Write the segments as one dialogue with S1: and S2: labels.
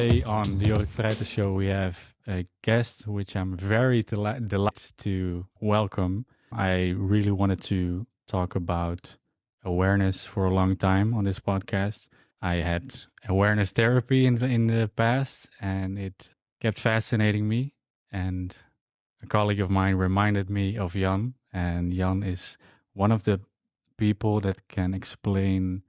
S1: Today on the Yorick Frijters Show, we have a guest which I'm very delighted to welcome. I really wanted to talk about awareness for a long time on this podcast. I had awareness therapy in the past, and it kept fascinating me. And a colleague of mine reminded me of Jan, and Jan is one of the people that can explain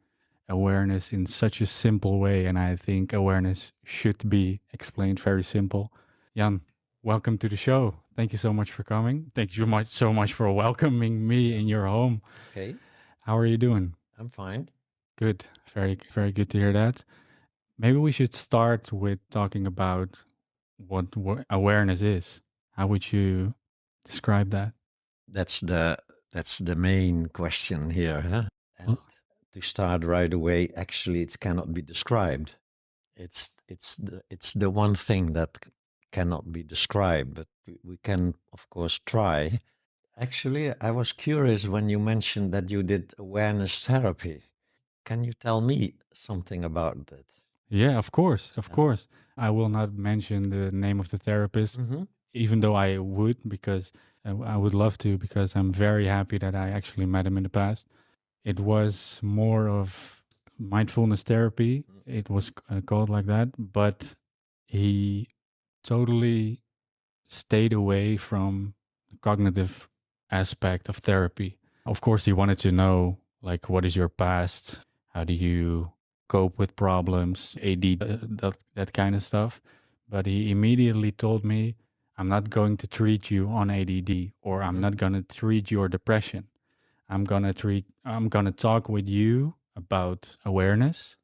S1: awareness in such a simple way, and I think awareness should be explained very simple. Jan, welcome to the show. Thank you so much for coming. Thank you so much for welcoming me in your home.
S2: Okay.
S1: How are you doing?
S2: I'm fine.
S1: Good. Very good to hear that. Maybe we should start with talking about what awareness is. How would you describe that?
S2: That's the main question here, huh? And to start right away, actually, it cannot be described. It's the one thing that cannot be described, but we can, of course, try. Actually, I was curious when you mentioned that you did awareness therapy. Can you tell me something about that?
S1: Yeah, of course, of course. I will not mention the name of the therapist, even though I would, because I would love to, because I'm very happy that I actually met him in the past. It was more of mindfulness therapy. It was called like that, but he totally stayed away from the cognitive aspect of therapy. Of course, he wanted to know, like, what is your past? How do you cope with problems, that kind of stuff. But he immediately told me, I'm not going to treat you on ADD, or I'm not going to treat your depression. I'm going to talk with you about awareness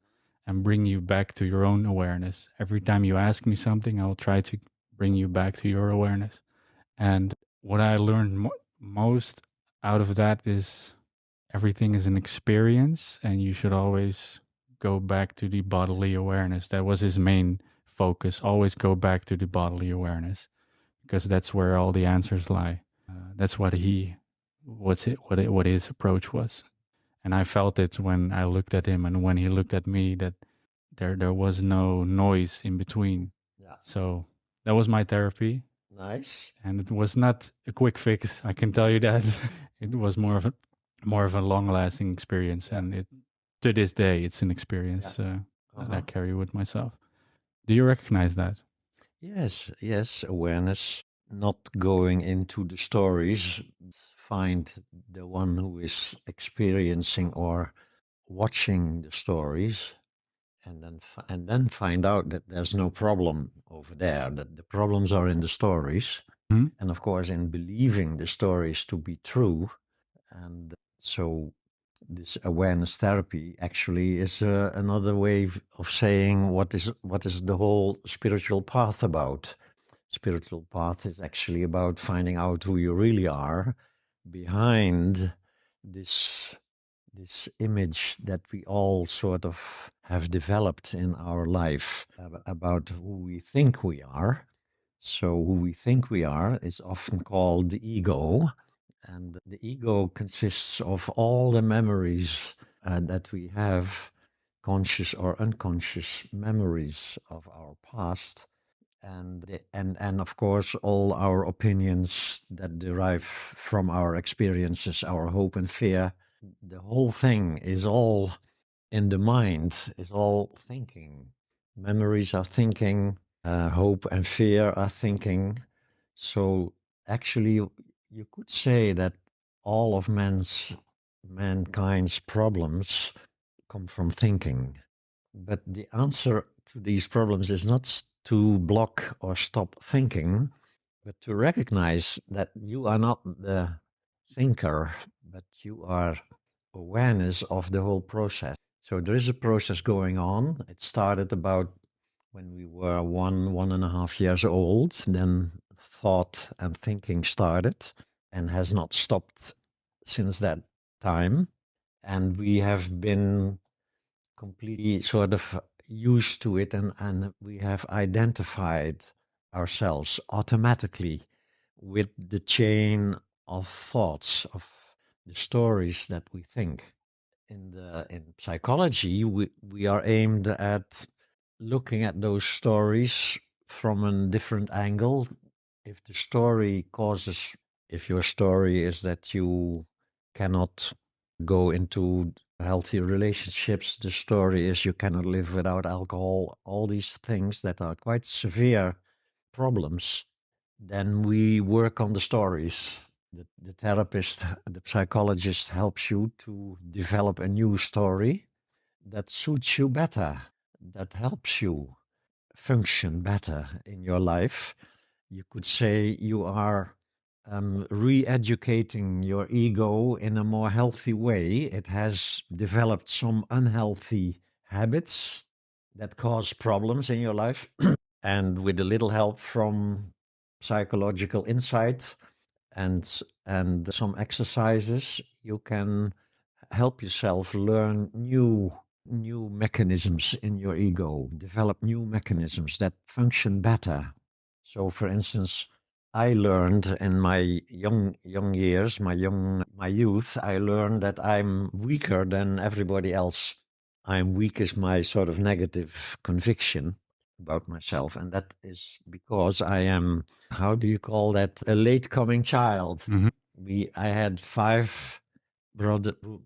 S1: and bring you back to your own awareness. Every time you ask me something, I'll try to bring you back to your awareness. And what I learned most out of that is everything is an experience, and you should always go back to the bodily awareness. That was his main focus. Always go back to the bodily awareness, because that's where all the answers lie. That's what his approach was. And I felt it when I looked at him and when he looked at me, that there was no noise in between.
S2: Yeah.
S1: So that was my therapy.
S2: Nice.
S1: And it was not a quick fix, I can tell you that. It was more of a long lasting experience, and to this day it's an experience that I carry with myself. Do you recognize that?
S2: Yes, awareness, not going into the stories, find the one who is experiencing or watching the stories, and then find out that there's no problem over there, that the problems are in the stories, and of course in believing the stories to be true. And so this awareness therapy actually is another way of saying what is the whole spiritual path about. Spiritual path is actually about finding out who you really are behind this image that we all sort of have developed in our life about who we think we are. So who we think we are is often called the ego, and the ego consists of all the memories that we have, conscious or unconscious memories of our past, and of course all our opinions that derive from our experiences, our hope and fear. The whole thing is all in the mind, is all thinking. Memories are thinking, hope and fear are thinking. So actually, you could say that all of mankind's problems come from thinking. But the answer to these problems is not to block or stop thinking, but to recognize that you are not the thinker, but you are awareness of the whole process. So there is a process going on. It started about when we were 1.5 years old. Then thought and thinking started and has not stopped since that time. And we have been completely sort of used to it, and we have identified ourselves automatically with the chain of thoughts, of the stories that we think. In psychology, we are aimed at looking at those stories from a different angle. If the story causes, if your story is that you cannot go into healthy relationships, the story is you cannot live without alcohol, all these things that are quite severe problems, then we work on the stories. The therapist, the psychologist helps you to develop a new story that suits you better, that helps you function better in your life. You could say you are re-educating your ego in a more healthy way. It has developed some unhealthy habits that cause problems in your life. And with a little help from psychological insight and some exercises, you can help yourself learn new mechanisms in your ego, develop new mechanisms that function better. So, for instance, I learned in my young years, my youth, I learned that I'm weaker than everybody else. I'm weak is my sort of negative conviction about myself, and that is because I am, how do you call that, a late coming child. I had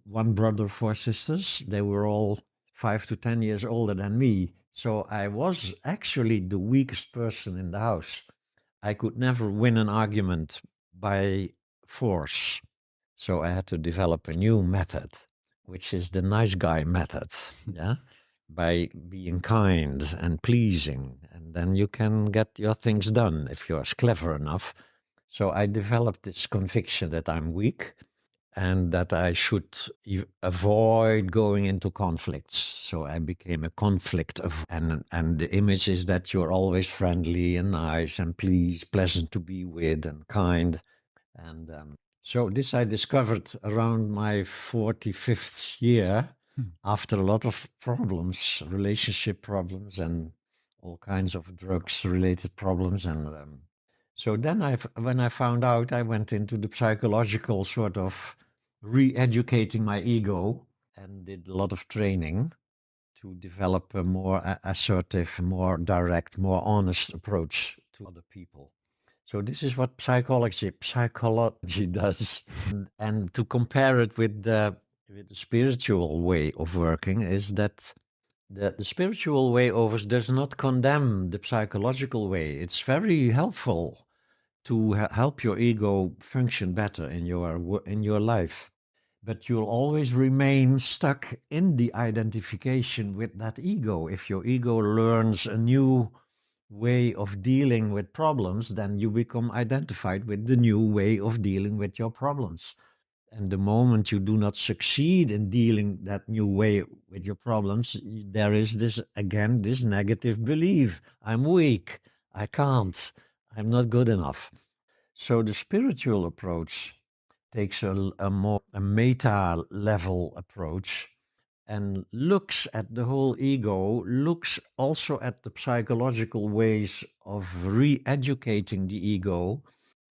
S2: one brother, four sisters. They were all 5 to 10 years older than me. So I was actually the weakest person in the house. I could never win an argument by force. So I had to develop a new method, which is the nice guy method. Yeah. By being kind and pleasing. And then you can get your things done if you're clever enough. So I developed this conviction that I'm weak and that I should avoid going into conflicts. So I became a conflict of, and the image is that you're always friendly and nice and pleasant to be with and kind. And so this I discovered around my 45th year after a lot of problems, relationship problems and all kinds of drugs related problems. And so then when I found out, I went into the psychological sort of re-educating my ego and did a lot of training to develop a more assertive, more direct, more honest approach to other people. So this is what psychology does. And to compare it with the spiritual way of working is that the spiritual way of does not condemn the psychological way. It's very helpful to help your ego function better in your life. But you'll always remain stuck in the identification with that ego. If your ego learns a new way of dealing with problems, then you become identified with the new way of dealing with your problems. And the moment you do not succeed in dealing that new way with your problems, there is this negative belief. I'm weak. I can't. I'm not good enough. So the spiritual approach takes a more meta level approach and looks at the whole ego, looks also at the psychological ways of re-educating the ego.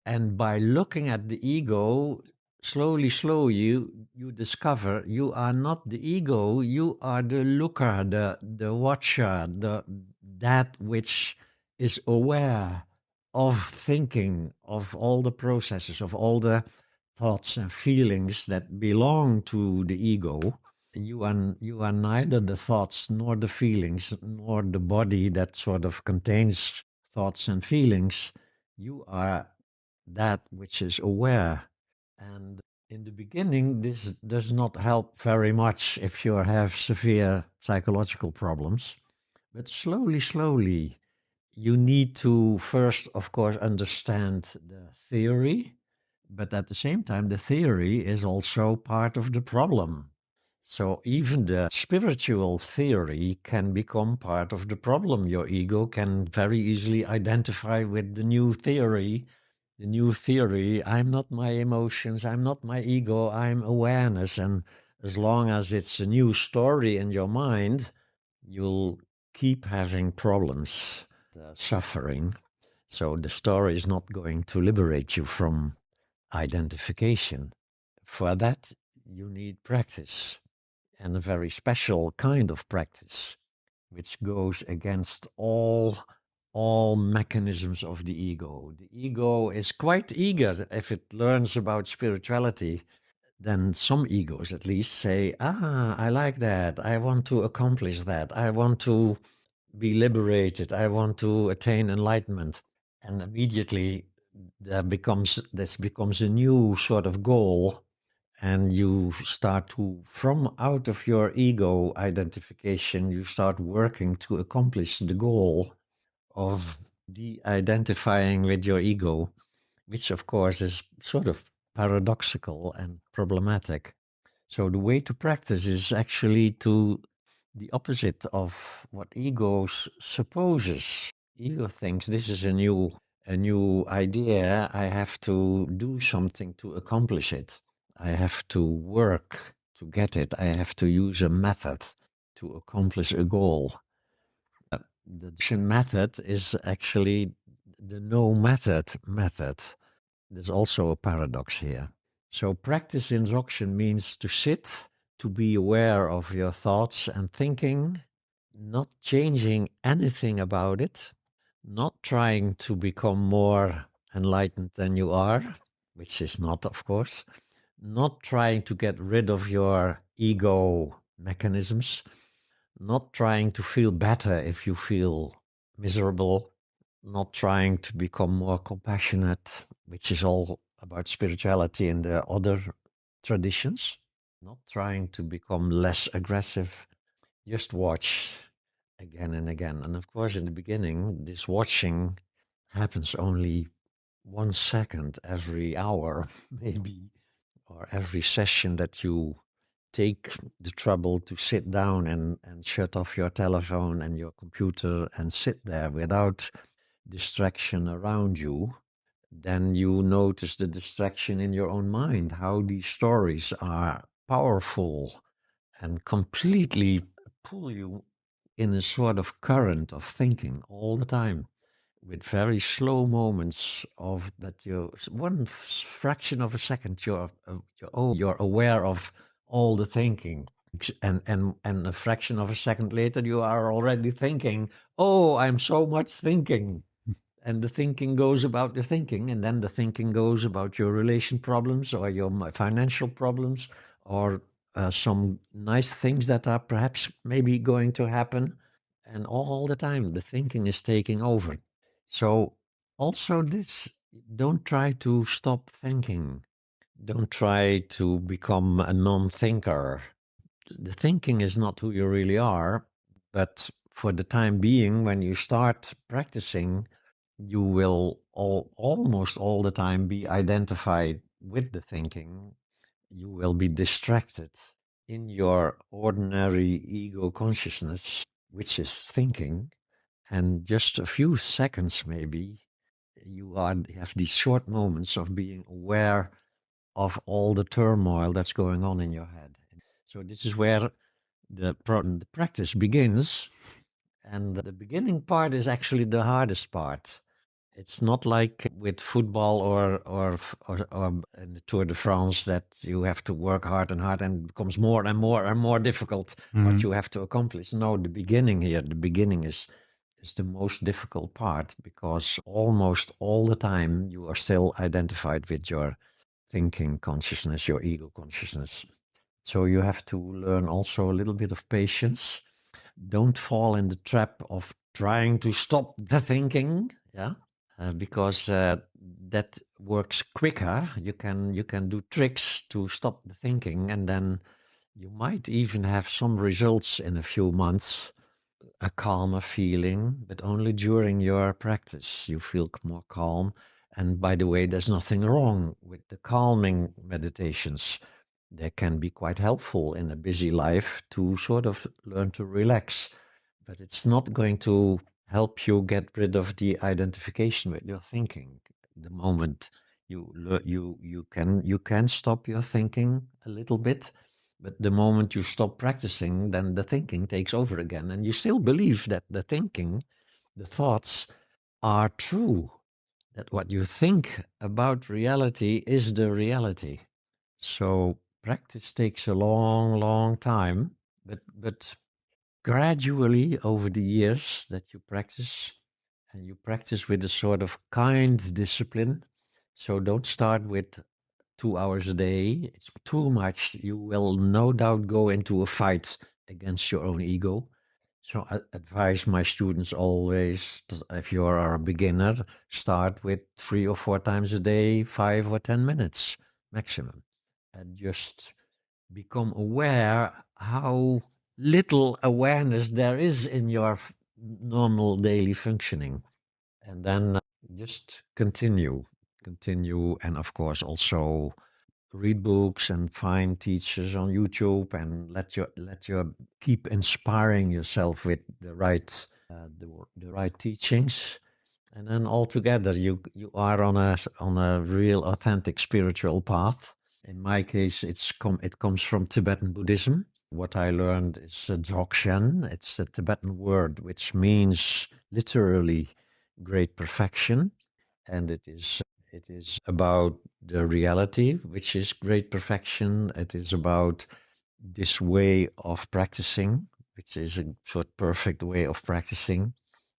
S2: And by looking at the ego, slowly, you discover you are not the ego, you are the looker, the watcher, that which is aware of thinking, of all the processes, of all the thoughts and feelings that belong to the ego. You are neither the thoughts nor the feelings nor the body that sort of contains thoughts and feelings. You are that which is aware. And in the beginning, this does not help very much if you have severe psychological problems. But slowly, you need to first, of course, understand the theory. But at the same time, the theory is also part of the problem. So even the spiritual theory can become part of the problem. Your ego can very easily identify with the new theory. The new theory, I'm not my emotions, I'm not my ego, I'm awareness. And as long as it's a new story in your mind, you'll keep having problems, suffering. So the story is not going to liberate you from identification. For that, you need practice, and a very special kind of practice. which goes against all mechanisms of the ego. The ego is quite eager if it learns about spirituality. Then some egos at least say, I like that. I want to accomplish that. I want to be liberated. I want to attain enlightenment. And immediately this becomes a new sort of goal. And you start to, from out of your ego identification, you start working to accomplish the goal of de-identifying with your ego, which of course is sort of paradoxical and problematic. So the way to practice is actually to the opposite of what ego supposes. Ego thinks this is a new idea. I have to do something to accomplish it. I have to work to get it. I have to use a method to accomplish a goal. The Dzogchen method is actually the no method method. There's also a paradox here. So practice in Dzogchen means to sit, to be aware of your thoughts and thinking, not changing anything about it, not trying to become more enlightened than you are, which is not, of course, not trying to get rid of your ego mechanisms, not trying to feel better if you feel miserable, not trying to become more compassionate, which is all about spirituality and the other traditions, not trying to become less aggressive, just watch again and again. And of course, in the beginning, this watching happens only 1 second every hour, maybe, or every session that you take the trouble to sit down and shut off your telephone and your computer and sit there without distraction around you, then you notice the distraction in your own mind, how these stories are powerful and completely pull you in a sort of current of thinking all the time, with very slow moments of that you one fraction of a second you're aware of all the thinking, and a fraction of a second later you are already thinking, oh, I'm so much thinking. And the thinking goes about the thinking, and then the thinking goes about your relation problems or your financial problems, or some nice things that are perhaps maybe going to happen. And all the time the thinking is taking over. So also this, don't try to stop thinking. Don't try to become a non-thinker. The thinking is not who you really are, but for the time being, when you start practicing, you will almost all the time be identified with the thinking. You will be distracted in your ordinary ego consciousness, which is thinking, and just a few seconds maybe, you have these short moments of being aware of all the turmoil that's going on in your head. So this is where the practice begins, and the beginning part is actually the hardest part. It's not like with football or in the Tour de France that you have to work hard and hard and it becomes more and more and more difficult what you have to accomplish. No, the beginning is the most difficult part, because almost all the time you are still identified with your thinking consciousness, your ego consciousness. So you have to learn also a little bit of patience. Don't fall in the trap of trying to stop the thinking, yeah, because that works quicker. You can do tricks to stop the thinking, and then you might even have some results in a few months, a calmer feeling, but only during your practice you feel more calm. And by the way, there's nothing wrong with the calming meditations. They can be quite helpful in a busy life to sort of learn to relax, but it's not going to help you get rid of the identification with your thinking. The moment you can stop your thinking a little bit, but the moment you stop practicing, then the thinking takes over again, and you still believe that the thinking, the thoughts, are true. That what you think about reality is the reality. So practice takes a long, long time, but gradually over the years that you practice, and you practice with a sort of kind discipline. So don't start with 2 hours a day. It's too much. You will no doubt go into a fight against your own ego. So I advise my students always, if you are a beginner, start with 3 or 4 times a day, 5 or 10 minutes maximum, and just become aware how little awareness there is in your normal daily functioning. And then just continue, and of course also read books and find teachers on YouTube, and let your keep inspiring yourself with the right teachings, and then altogether you are on a real authentic spiritual path. In my case, it comes from Tibetan Buddhism. What I learned is Dzogchen. It's a Tibetan word which means literally great perfection, and it is about the reality, which is great perfection. It is about this way of practicing, which is a sort of perfect way of practicing,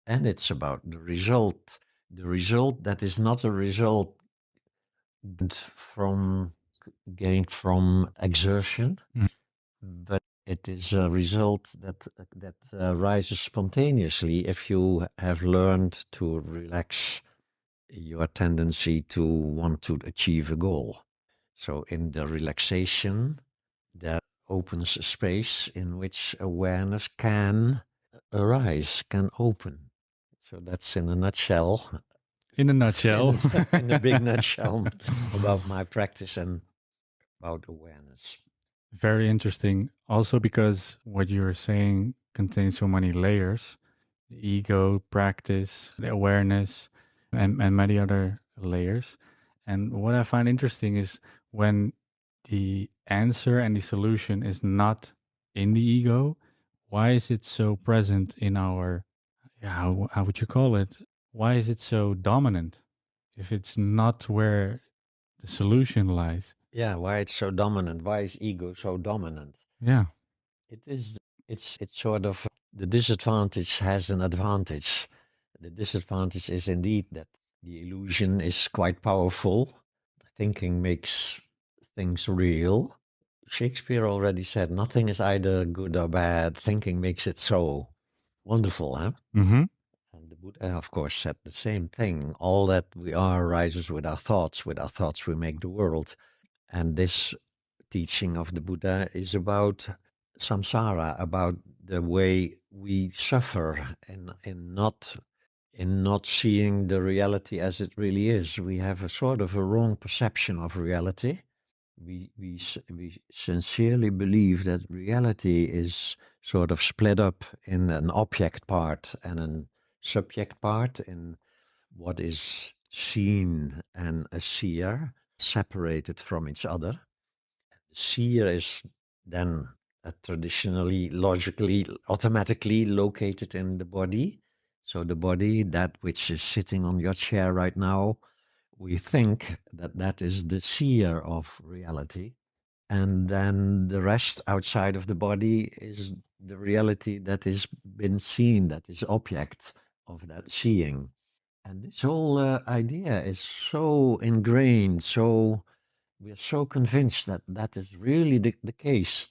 S2: and it's about the result. The result that is not a result from gained from exertion, but it is a result that rises spontaneously if you have learned to relax your tendency to want to achieve a goal. So in the relaxation, there opens a space in which awareness can arise, can open. So that's in a nutshell.
S1: In a nutshell.
S2: In a big nutshell about my practice and about awareness.
S1: Very interesting. Also because what you're saying contains so many layers. The ego, practice, the awareness, and many other layers. And what I find interesting is when the answer and the solution is not in the ego, why is it so present in our, how would you call it? Why is it so dominant if it's not where the solution lies?
S2: Yeah, why it's so dominant? Why is ego so dominant?
S1: Yeah.
S2: It's sort of the disadvantage has an advantage. The disadvantage is indeed that the illusion is quite powerful. Thinking makes things real. Shakespeare already said nothing is either good or bad. Thinking makes it so. Wonderful, huh?
S1: Mm-hmm.
S2: And the Buddha, of course, said the same thing. All that we are rises with our thoughts. With our thoughts, we make the world. And this teaching of the Buddha is about samsara, about the way we suffer in not seeing the reality as it really is. We have a sort of a wrong perception of reality. We sincerely believe that reality is sort of split up in an object part and a subject part, in what is seen and a seer, separated from each other. The seer is then traditionally, logically, automatically located in the body. So the body, that which is sitting on your chair right now, we think that that is the seer of reality. And then the rest outside of the body is the reality that is been seen, that is object of that seeing. And this whole idea is so ingrained, so we're so convinced that that is really the case.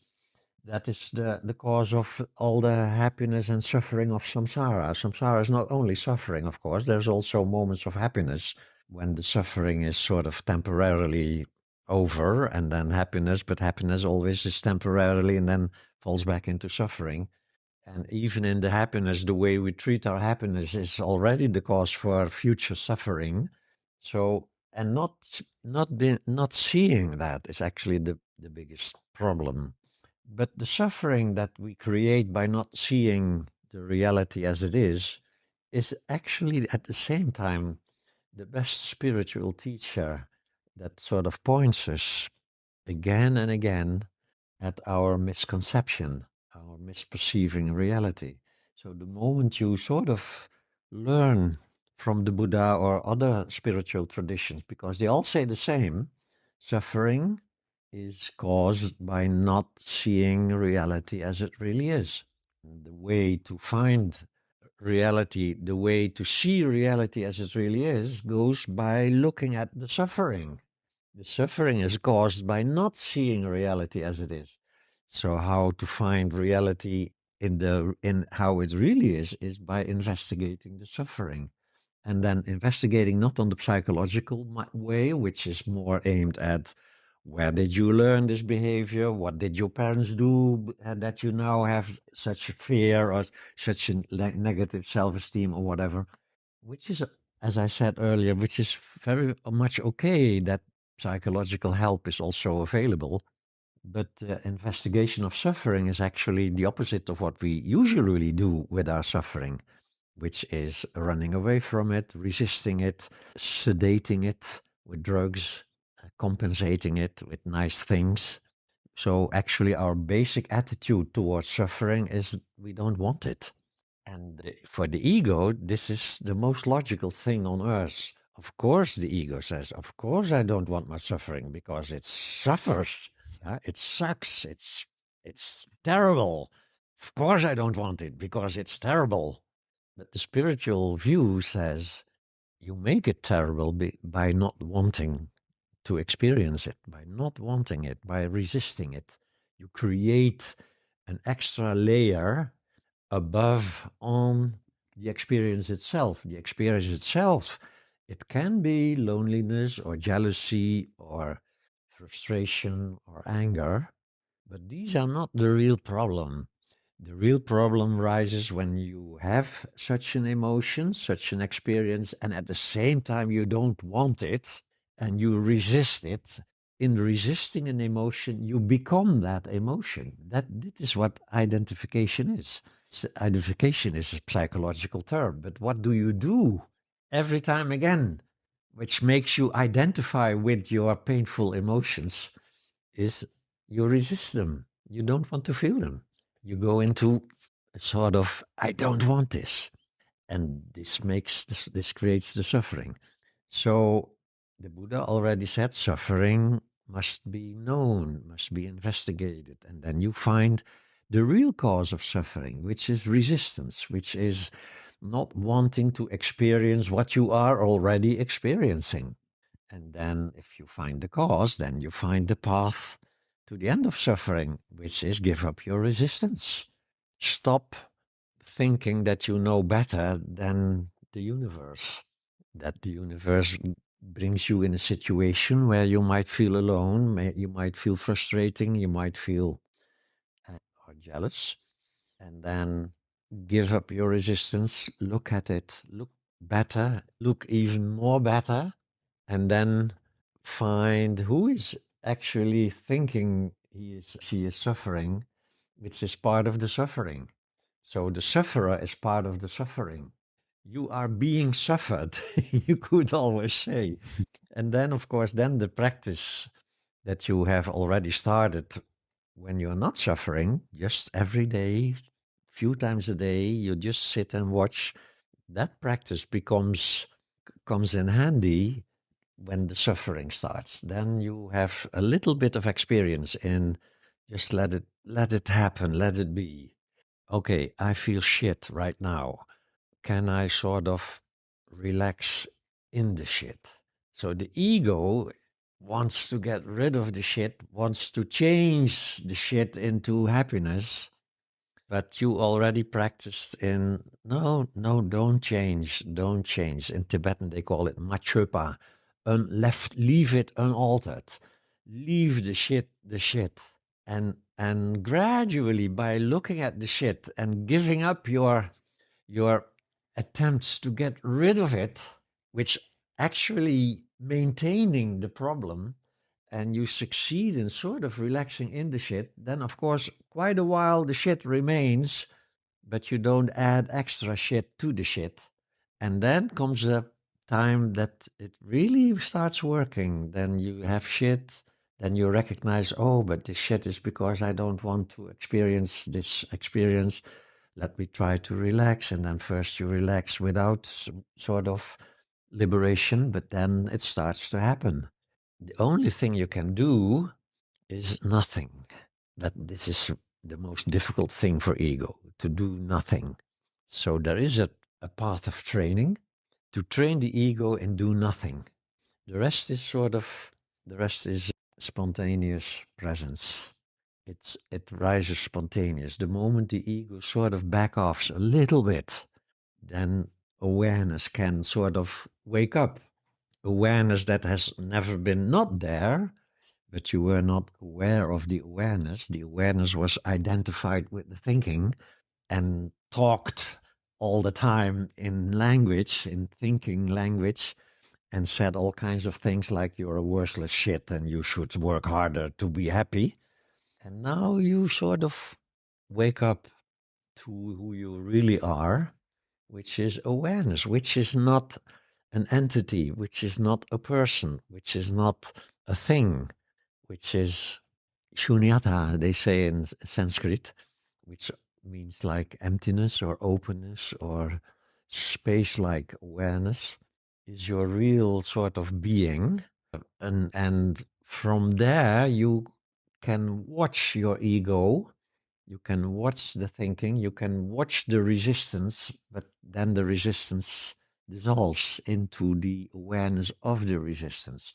S2: That is the cause of all the happiness and suffering of samsara. Samsara is not only suffering, of course, there's also moments of happiness when the suffering is sort of temporarily over, and then happiness, but happiness always is temporarily and then falls back into suffering. And even in the happiness, the way we treat our happiness is already the cause for future suffering. So, and not seeing that is actually the biggest problem. But the suffering that we create by not seeing the reality as it is actually at the same time the best spiritual teacher that sort of points us again and again at our misconception, our misperceiving reality. So the moment you sort of learn from the Buddha or other spiritual traditions, because they all say the same, suffering is caused by not seeing reality as it really is. The way to find reality, the way to see reality as it really is, goes by looking at the suffering. The suffering is caused by not seeing reality as it is. So how to find reality in how it really is by investigating the suffering. And then investigating not on the psychological way, which is more aimed at where did you learn this behavior? What did your parents do that you now have such fear or such a negative self-esteem or whatever? Which is, as I said earlier, which is very much okay that psychological help is also available. But investigation of suffering is actually the opposite of what we usually do with our suffering, which is running away from it, resisting it, sedating it with drugs, compensating it with nice things. So actually, our basic attitude towards suffering is we don't want it. And for the ego, this is the most logical thing on earth. Of course, the ego says, of course, I don't want my suffering because it suffers. It sucks. It's terrible. Of course, I don't want it because it's terrible. But the spiritual view says you make it terrible by not wanting to experience it, by not wanting it, by resisting it. You create an extra layer above on the experience itself. The experience itself, it can be loneliness or jealousy or frustration or anger, but these are not the real problem. The real problem rises when you have such an emotion, such an experience, and at the same time you don't want it and you resist it. In resisting an emotion, you become that emotion. That is what identification is. Identification is a psychological term, but what do you do every time again, which makes you identify with your painful emotions, is you resist them. You don't want to feel them. You go into a sort of, I don't want this. And this creates the suffering. So the Buddha already said suffering must be known, must be investigated. And then you find the real cause of suffering, which is resistance, which is not wanting to experience what you are already experiencing. And then if you find the cause, then you find the path to the end of suffering, which is give up your resistance. Stop thinking that you know better than the universe, that the universe brings you in a situation where you might feel alone, you might feel frustrating, you might feel or jealous, and then give up your resistance, look at it, look better, look even more better, and then find who is actually thinking she is suffering, which is part of the suffering. So the sufferer is part of the suffering. You are being suffered, you could always say. And then, of course, then the practice that you have already started when you're not suffering, just every day, few times a day, you just sit and watch. That practice comes in handy when the suffering starts. Then you have a little bit of experience in just let it happen, let it be. Okay, I feel shit right now. Can I sort of relax in the shit? So the ego wants to get rid of the shit, wants to change the shit into happiness. But you already practiced in, no, don't change, don't change. In Tibetan, they call it machopa. Leave it unaltered. Leave the shit. And gradually, by looking at the shit and giving up your attempts to get rid of it, which actually maintaining the problem, and you succeed in sort of relaxing in the shit, then of course, quite a while the shit remains, but you don't add extra shit to the shit. And then comes a time that it really starts working. Then you have shit, then you recognize, oh, but this shit is because I don't want to experience this experience. Let me try to relax. And then first you relax without sort of liberation, but then it starts to happen. The only thing you can do is nothing. That this is the most difficult thing for ego, to do nothing. So there is a path of training to train the ego and do nothing. The rest is spontaneous presence. It rises spontaneous. The moment the ego sort of back offs a little bit, then awareness can sort of wake up. Awareness that has never been not there, but you were not aware of the awareness. The awareness was identified with the thinking and talked all the time in language, in thinking language, and said all kinds of things like you're a worthless shit and you should work harder to be happy. And now you sort of wake up to who you really are, which is awareness, which is not an entity, which is not a person, which is not a thing, which is shunyata, they say in Sanskrit, which means like emptiness or openness or space-like awareness, is your real sort of being. And from there, you can watch your ego, you can watch the thinking, you can watch the resistance, but then the resistance dissolves into the awareness of the resistance.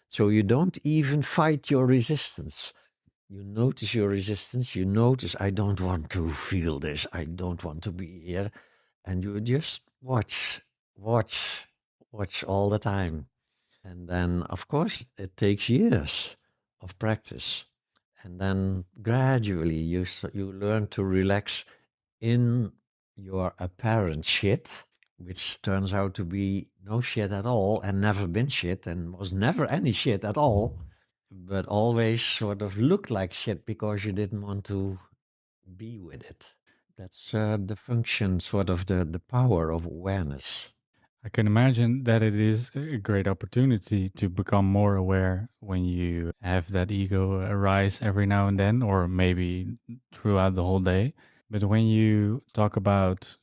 S2: So you don't even fight your resistance. You notice your resistance, you notice, I don't want to feel this, I don't want to be here. And you just watch, watch, watch all the time. And then, of course, it takes years of practice. And then gradually you learn to relax in your apparent shit, which turns out to be no shit at all and never been shit and was never any shit at all, but always sort of looked like shit because you didn't want to be with it. That's the function, sort of the power of awareness.
S1: I can imagine that it is a great opportunity to become more aware when you have that ego arise every now and then, or maybe throughout the whole day. But when you talk about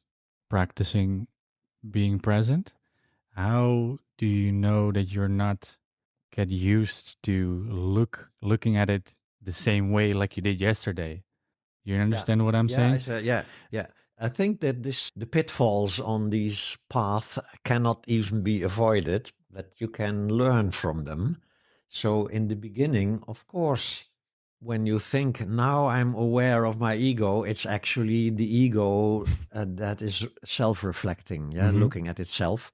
S1: practicing being present, how do you know that you're not get used to looking at it the same way like you did yesterday? You understand what I'm saying?
S2: Yeah. I think that the pitfalls on these paths cannot even be avoided, but you can learn from them. So in the beginning, of course, when you think now I'm aware of my ego, it's actually the ego that is self-reflecting, looking at itself.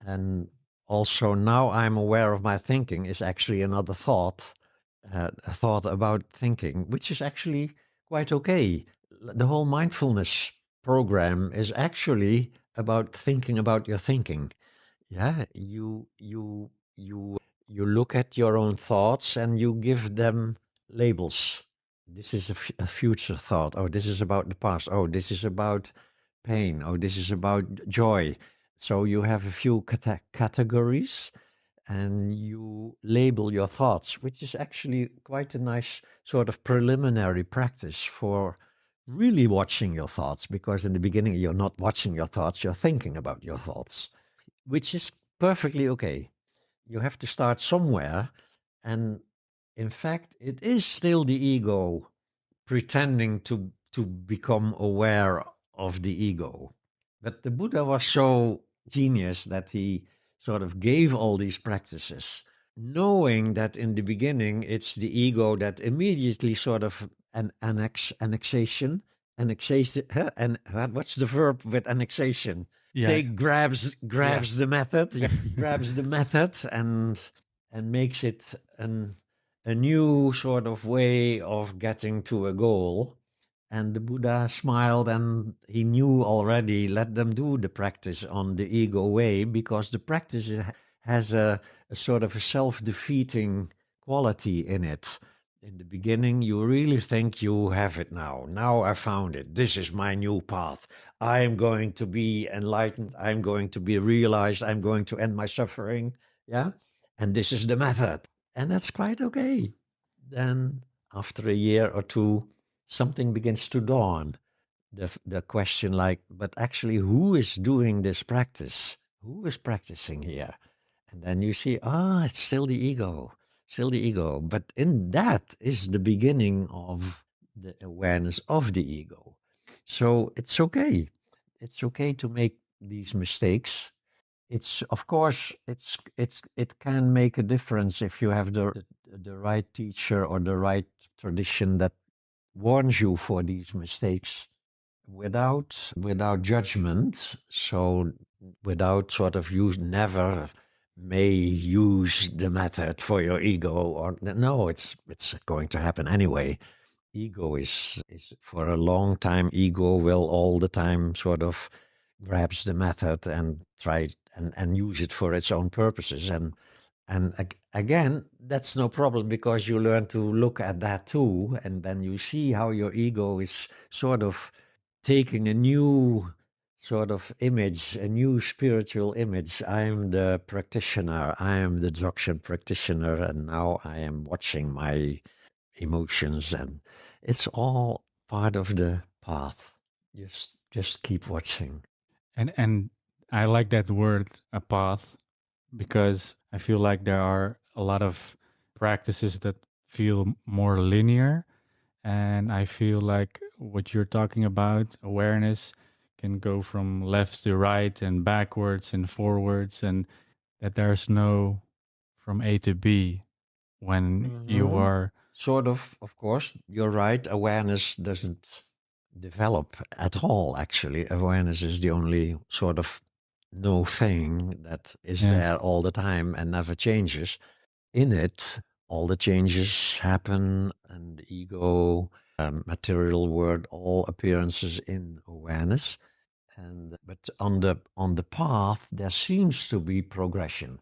S2: And also now I'm aware of my thinking is actually another thought, a thought about thinking, which is actually quite okay. The whole mindfulness program is actually about thinking about your thinking. Yeah, you look at your own thoughts and you give them labels. This is a future thought. Oh, this is about the past. Oh, this is about pain. Oh, this is about joy. So you have a few categories and you label your thoughts, which is actually quite a nice sort of preliminary practice for really watching your thoughts, because in the beginning you're not watching your thoughts, you're thinking about your thoughts, which is perfectly okay. You have to start somewhere, and in fact it is still the ego pretending to become aware of the ego. But the Buddha was so genius that he sort of gave all these practices, knowing that in the beginning it's the ego that immediately sort of annexation, and what's the verb with annexation?
S1: Yeah.
S2: Take grabs the method, grabs the method and makes it a new sort of way of getting to a goal. And the Buddha smiled and he knew already, let them do the practice on the ego way, because the practice has a sort of a self-defeating quality in it. In the beginning, you really think you have it now. Now I found it. This is my new path. I am going to be enlightened. I'm going to be realized. I'm going to end my suffering. Yeah. And this is the method. And that's quite okay. Then after a year or two, something begins to dawn. The question like, but actually, who is doing this practice? Who is practicing here? And then you see, it's still the ego, still the ego. But in that is the beginning of the awareness of the ego. So it's okay. It's okay to make these mistakes. It's of course it can make a difference if you have the right teacher or the right tradition that warns you for these mistakes without judgment. So without sort of use never may use the method for your ego, or no, it's going to happen anyway. Ego is for a long time, ego will all the time sort of grabs the method and try and use it for its own purposes. And again, that's no problem, because you learn to look at that too, and then you see how your ego is sort of taking a new sort of image, a new spiritual image. I am the practitioner, I am the Dzogchen practitioner, and now I am watching my emotions, and it's all part of the path. Just keep watching.
S1: And I like that word, a path, because I feel like there are a lot of practices that feel more linear. And I feel like what you're talking about, awareness, can go from left to right and backwards and forwards, and that there's no from A to B when you are.
S2: Sort of course, you're right. Awareness doesn't develop at all, actually. Awareness is the only sort of no thing that is
S1: Yeah.
S2: there all the time and never changes. In it, all the changes happen, and the ego, material world, all appearances in awareness. But on the path, there seems to be progression.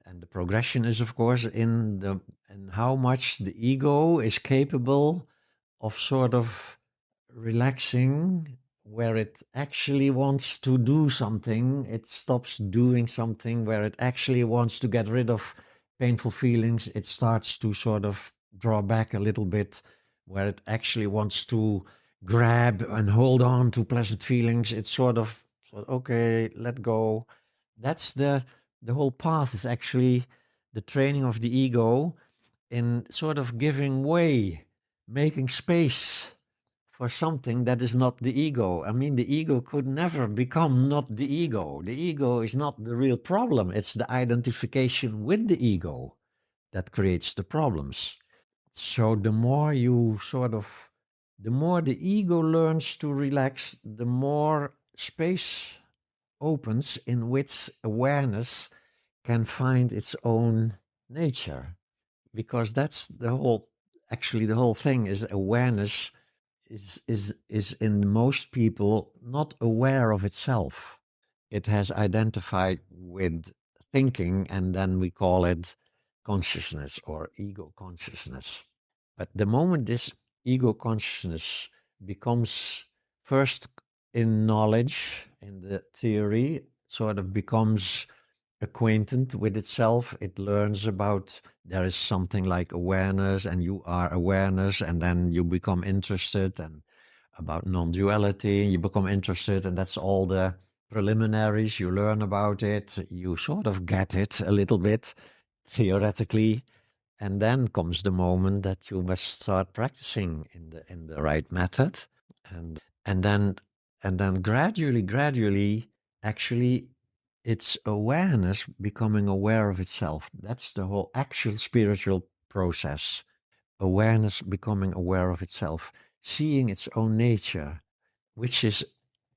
S2: And the progression is, of course, in how much the ego is capable of sort of relaxing, where it actually wants to do something. It stops doing something. Where it actually wants to get rid of painful feelings, it starts to sort of draw back a little bit. Where it actually wants to grab and hold on to pleasant feelings, it's sort of okay, let go. That's the whole path, is actually the training of the ego in sort of giving way, making space for something that is not the ego. I mean, the ego could never become not the ego. The ego is not the real problem. It's the identification with the ego that creates the problems. So the more you sort of, the more the ego learns to relax, the more space opens in which awareness can find its own nature. Because that's the whole, actually the whole thing is awareness is in most people not aware of itself. It has identified with thinking, and then we call it consciousness or ego consciousness. But the moment this ego consciousness becomes first in knowledge, in the theory, sort of becomes acquainted with itself, it learns about there is something like awareness, and you are awareness, and then you become interested, and about non-duality, you become interested, and that's all the preliminaries. You learn about it, you sort of get it a little bit theoretically, and then comes the moment that you must start practicing in the right method, and and then gradually, actually, it's awareness becoming aware of itself. That's the whole actual spiritual process. Awareness becoming aware of itself, seeing its own nature, which is,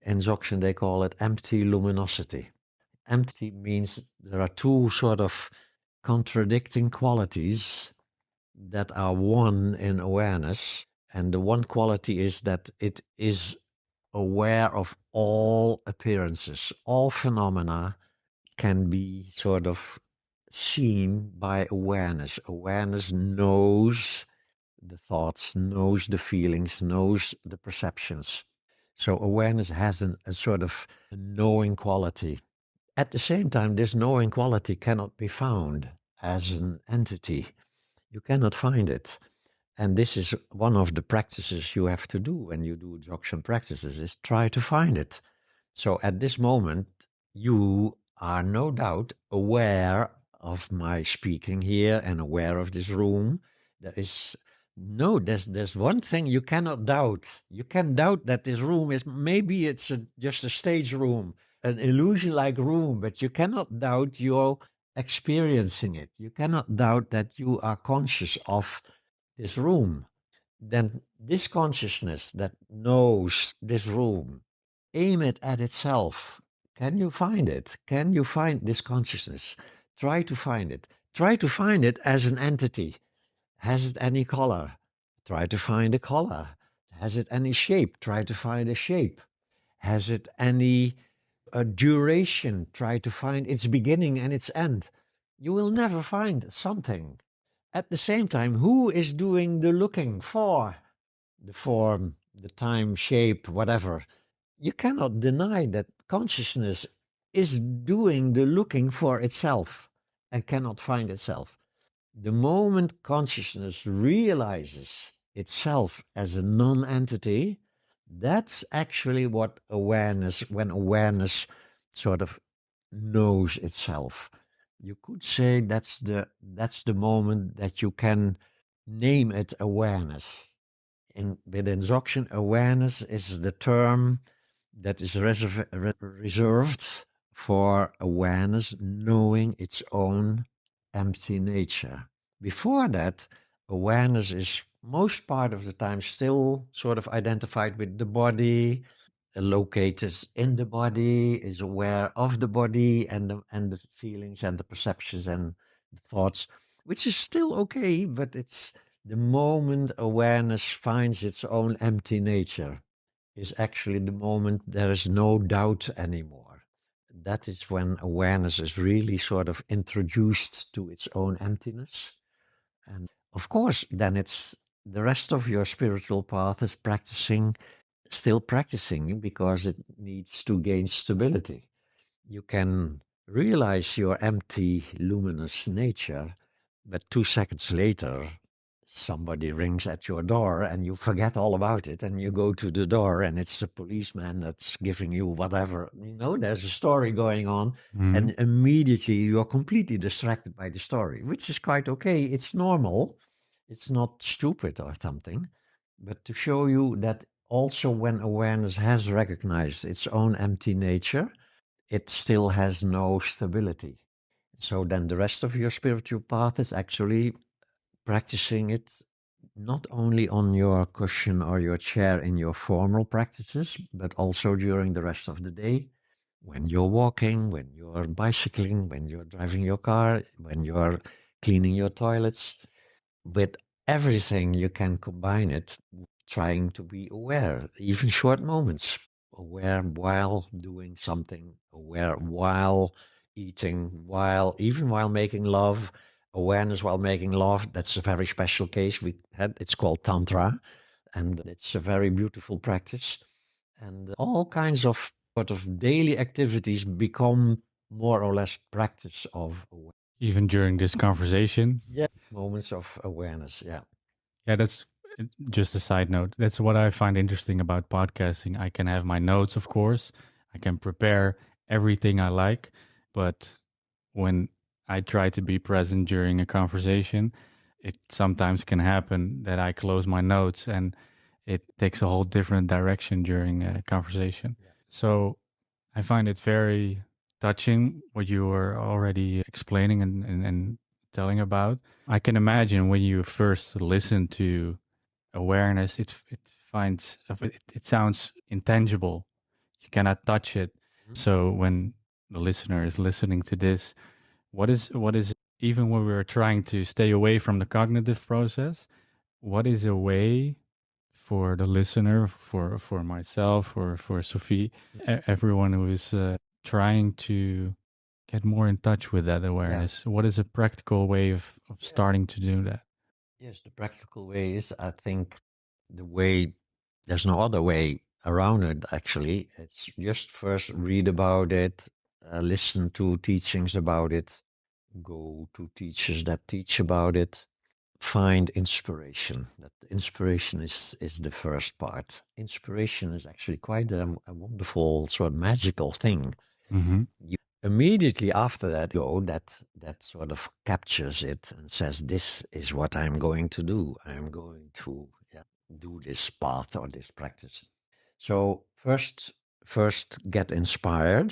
S2: in Dzogchen they call it empty luminosity. Empty means there are two sort of contradicting qualities that are one in awareness. And the one quality is that it is aware of all appearances, all phenomena can be sort of seen by awareness. Awareness knows the thoughts, knows the feelings, knows the perceptions. So awareness has a sort of knowing quality. At the same time, this knowing quality cannot be found as an entity. You cannot find it. And this is one of the practices you have to do when you do Dzogchen practices, is try to find it. So at this moment, you are no doubt aware of my speaking here and aware of this room. There is No, there's one thing you cannot doubt. You can doubt that this room is, maybe it's just a stage room, an illusion-like room, but you cannot doubt you're experiencing it. You cannot doubt that you are conscious of this room. Then this consciousness that knows this room, aim it at itself. Can you find it? Can you find this consciousness? Try to find it. Try to find it as an entity. Has it any color? Try to find a color. Has it any shape? Try to find a shape. Has it any duration? Try to find its beginning and its end. You will never find something. At the same time, who is doing the looking for the form, the time, shape, whatever? You cannot deny that consciousness is doing the looking for itself and cannot find itself. The moment consciousness realizes itself as a non-entity, that's actually what awareness, when awareness sort of knows itself. You could say that's the moment that you can name it awareness. Within Dzogchen, awareness is the term that is reserved for awareness knowing its own empty nature. Before that, awareness is most part of the time still sort of identified with the body, located in the body, is aware of the body and the feelings and the perceptions and the thoughts, which is still okay, but it's the moment awareness finds its own empty nature is actually the moment there is no doubt anymore. That is when awareness is really sort of introduced to its own emptiness. And of course, then it's the rest of your spiritual path is still practicing because it needs to gain stability. You can realize your empty, luminous nature, but 2 seconds later, somebody rings at your door and you forget all about it and you go to the door and it's a policeman that's giving you whatever. There's a story going on, and immediately you're completely distracted by the story, which is quite okay. It's normal. It's not stupid or something, but to show you that also when awareness has recognized its own empty nature, it still has no stability. So then the rest of your spiritual path is actually practicing it not only on your cushion or your chair in your formal practices, but also during the rest of the day, when you're walking, when you're bicycling, when you're driving your car, when you're cleaning your toilets. With everything, you can combine it, trying to be aware, even short moments, aware while doing something, aware while eating, even while making love, awareness while making love. That's a very special case we had. It's called Tantra, and it's a very beautiful practice. And all kinds of sort of daily activities become more or less practice of awareness.
S1: Even during this conversation.
S2: Yeah, moments of awareness. Yeah.
S1: Yeah, that's just a side note. That's what I find interesting about podcasting. I can have my notes, of course. I can prepare everything I like, but when I try to be present during a conversation, it sometimes can happen that I close my notes and it takes a whole different direction during a conversation.
S2: Yeah.
S1: So I find it very touching what you were already explaining and telling about. I can imagine when you first listen to awareness, it sounds intangible. You cannot touch it. So when the listener is listening to this, what is even when we're trying to stay away from the cognitive process, what is a way for the listener, for myself, or for Sophie, everyone who is trying to get more in touch with that awareness? What is a practical way of starting to do that?
S2: Yes, the practical way is, I think, the way, there's no other way around it, actually. It's just first read about it, listen to teachings about it, go to teachers that teach about it, find inspiration. That inspiration is the first part. Inspiration is actually quite a wonderful, sort of magical thing.
S1: Mm-hmm.
S2: immediately after that, that sort of captures it and says, "This is what I'm going to do. I'm going to do this path or this practice." So first get inspired,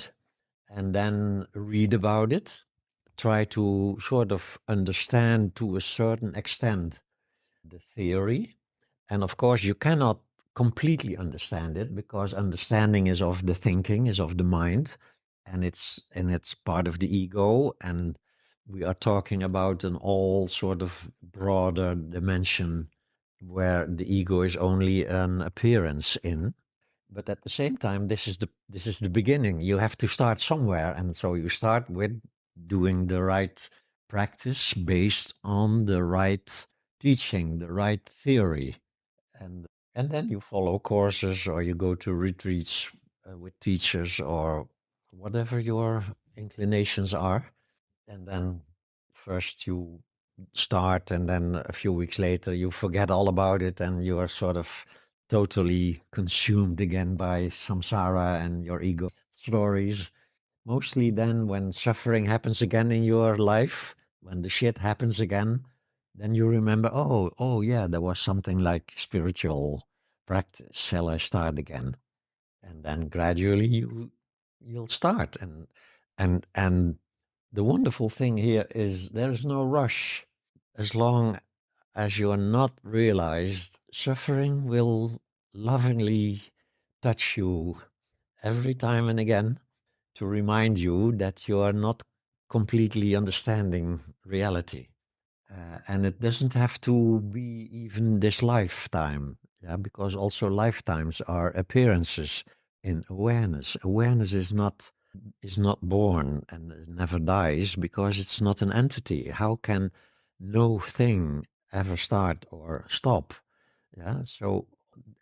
S2: and then read about it. Try to sort of understand to a certain extent the theory. And of course, you cannot completely understand it, because understanding is of the thinking, is of the mind, and it's part of the ego. And we are talking about an all sort of broader dimension where the ego is only an appearance in. But at the same time, this is the beginning. You have to start somewhere, and so you start with doing the right practice based on the right teaching, the right theory, and and then you follow courses or you go to retreats with teachers or whatever your inclinations are. And then first you start, and then a few weeks later you forget all about it, and you are sort of totally consumed again by samsara and your ego stories. Mostly then when suffering happens again in your life, when the shit happens again, then you remember, oh yeah, there was something like spiritual practice. Shall I start again? And then gradually you'll start. And the wonderful thing here is there's no rush. As long as you are not realized, suffering will lovingly touch you every time and again to remind you that you are not completely understanding reality. And it doesn't have to be even this lifetime, yeah, because also lifetimes are appearances in awareness. Awareness is not born and it never dies because it's not an entity. How can no thing ever start or stop? Yeah. So,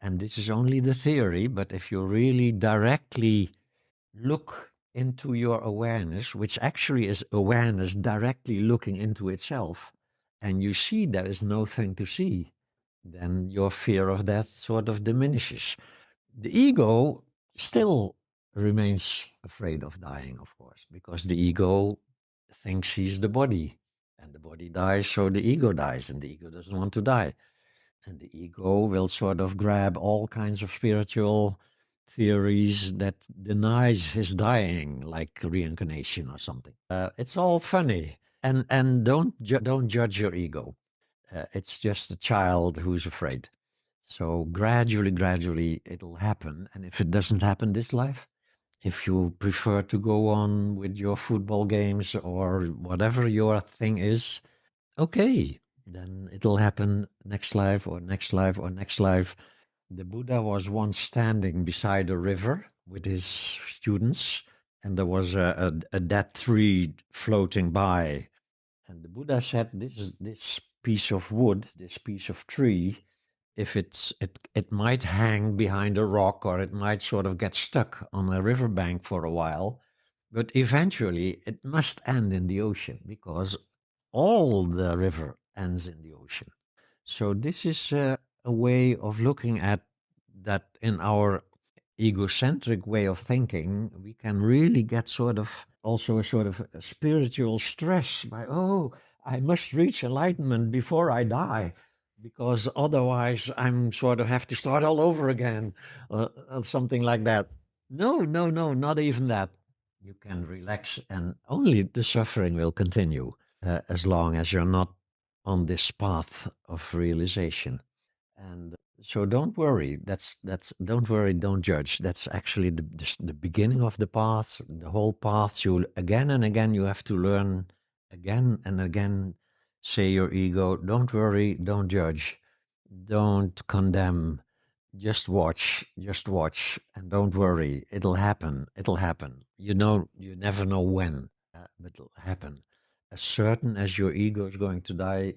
S2: and this is only the theory, but if you really directly look into your awareness, which actually is awareness directly looking into itself, and you see there is nothing to see, then your fear of death sort of diminishes. The ego still remains afraid of dying, of course, because the ego thinks he's the body, and the body dies, so the ego dies, and the ego doesn't want to die. And the ego will sort of grab all kinds of spiritual theories that denies his dying, like reincarnation or something. It's all funny, and don't judge your ego. It's just a child who's afraid. So gradually, it'll happen. And if it doesn't happen this life, if you prefer to go on with your football games or whatever your thing is, okay, then it'll happen next life or next life or next life. The Buddha was once standing beside a river with his students, and there was a dead tree floating by. And the Buddha said, this piece of wood, this piece of tree, if it might hang behind a rock, or it might sort of get stuck on a riverbank for a while, but eventually it must end in the ocean, because all the river ends in the ocean. So this is a way of looking at that. In our egocentric way of thinking, we can really get sort of also a sort of a spiritual stress by, oh, I must reach enlightenment before I die, because otherwise I'm sort of have to start all over again, or something like that. No, no, no, not even that. You can relax, and only the suffering will continue as long as you're not on this path of realization. And so don't worry. That's don't worry. Don't judge. That's actually the beginning of the path. The whole path. You again and again. You have to learn again and again. Say your ego. Don't worry. Don't judge. Don't condemn. Just watch. Just watch. And don't worry. It'll happen. It'll happen. You know. You never know when, but it'll happen. As certain as your ego is going to die,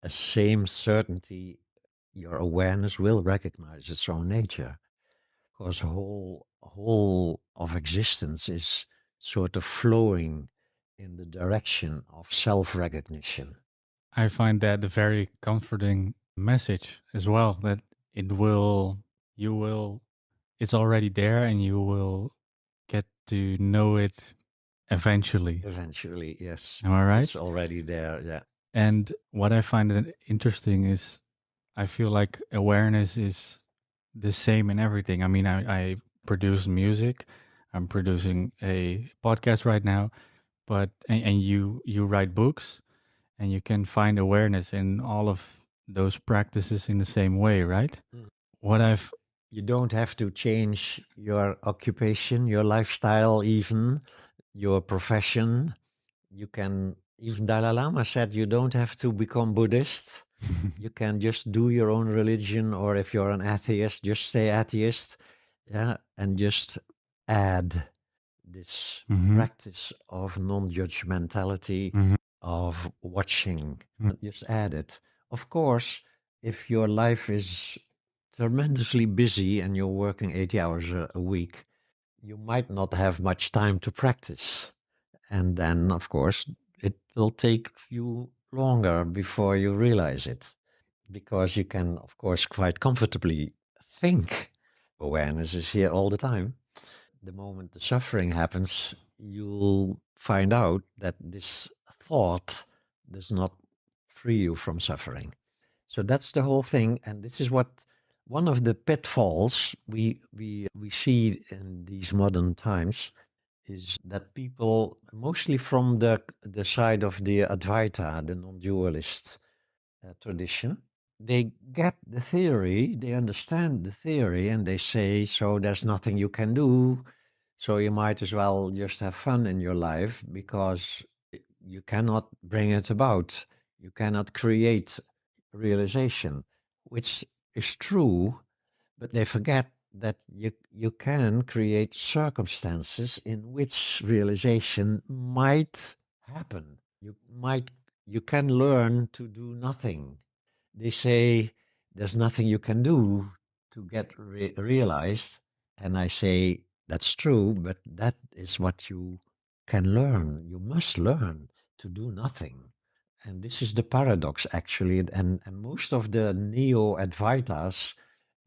S2: a same certainty your awareness will recognize its own nature, because whole of existence is sort of flowing in the direction of self-recognition.
S1: I find that a very comforting message as well, that you will, it's already there and you will get to know it Eventually.
S2: Eventually, yes.
S1: Am I right?
S2: It's already there, yeah.
S1: And what I find interesting is I feel like awareness is the same in everything. I mean, I produce music. I'm producing a podcast right now, but and you write books, and you can find awareness in all of those practices in the same way, right?
S2: Mm.
S1: What I've
S2: You don't have to change your occupation, your lifestyle, even your profession. You can, even Dalai Lama said, you don't have to become Buddhist. You can just do your own religion, or if you're an atheist, just stay atheist. Yeah, and just add this
S1: Mhm.
S2: practice of non-judgmentality,
S1: Mhm.
S2: of watching.
S1: Mhm.
S2: Just add it. Of course, if your life is tremendously busy and you're working 80 hours a week, you might not have much time to practice. And then, of course, it will take you longer before you realize it, because you can, of course, quite comfortably think awareness is here all the time. The moment the suffering happens, you'll find out that this thought does not free you from suffering. So that's the whole thing, and this is what one of the pitfalls we see in these modern times is that people, mostly from the side of the Advaita, the non-dualist tradition, they get the theory, they understand the theory, and they say, so there's nothing you can do, so you might as well just have fun in your life, because you cannot bring it about. You cannot create realization, which is true, but they forget that you can create circumstances in which realization might happen. You can learn to do nothing. They say there's nothing you can do to get realized, and I say that's true, but that is what you can learn. You must learn to do nothing. And this is the paradox, actually. And most of the neo Advaitas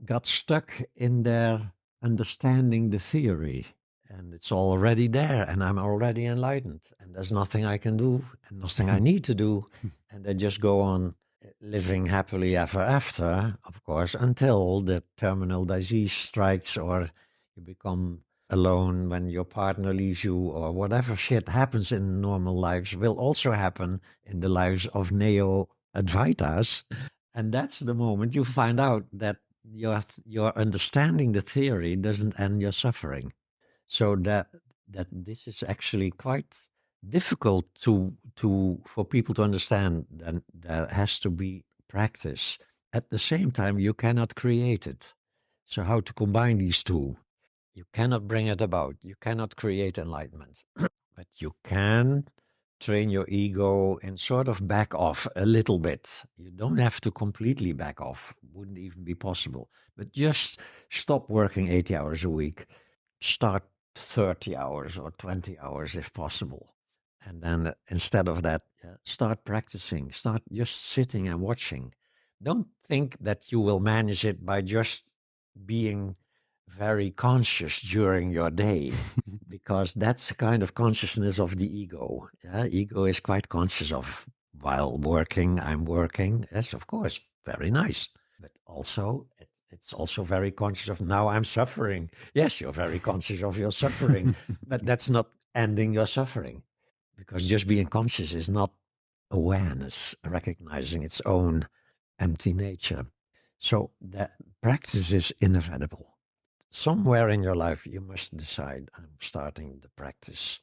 S2: got stuck in their understanding the theory. And it's already there, and I'm already enlightened, and there's nothing I can do, and nothing I need to do. And they just go on living happily ever after, of course, until the terminal disease strikes, or you become alone when your partner leaves you, or whatever shit happens in normal lives will also happen in the lives of neo Advaitas. And that's the moment you find out that your understanding the theory doesn't end your suffering. So that this is actually quite difficult to for people to understand, that there has to be practice. At the same time, you cannot create it. So how to combine these two? You cannot bring it about. You cannot create enlightenment, but you can train your ego and sort of back off a little bit. You don't have to completely back off, wouldn't even be possible, but just stop working 80 hours a week. Start 30 hours or 20 hours if possible. And then instead of that, start practicing, start just sitting and watching. Don't think that you will manage it by just being very conscious during your day, because that's a kind of consciousness of the ego. Yeah? Ego is quite conscious of, while working, I'm working. Yes, of course, very nice. But also, it's also very conscious of, now I'm suffering. Yes, you're very conscious of your suffering, but that's not ending your suffering, because just being conscious is not awareness, recognizing its own empty nature. So that practice is inevitable. Somewhere in your life, you must decide, I'm starting the practice.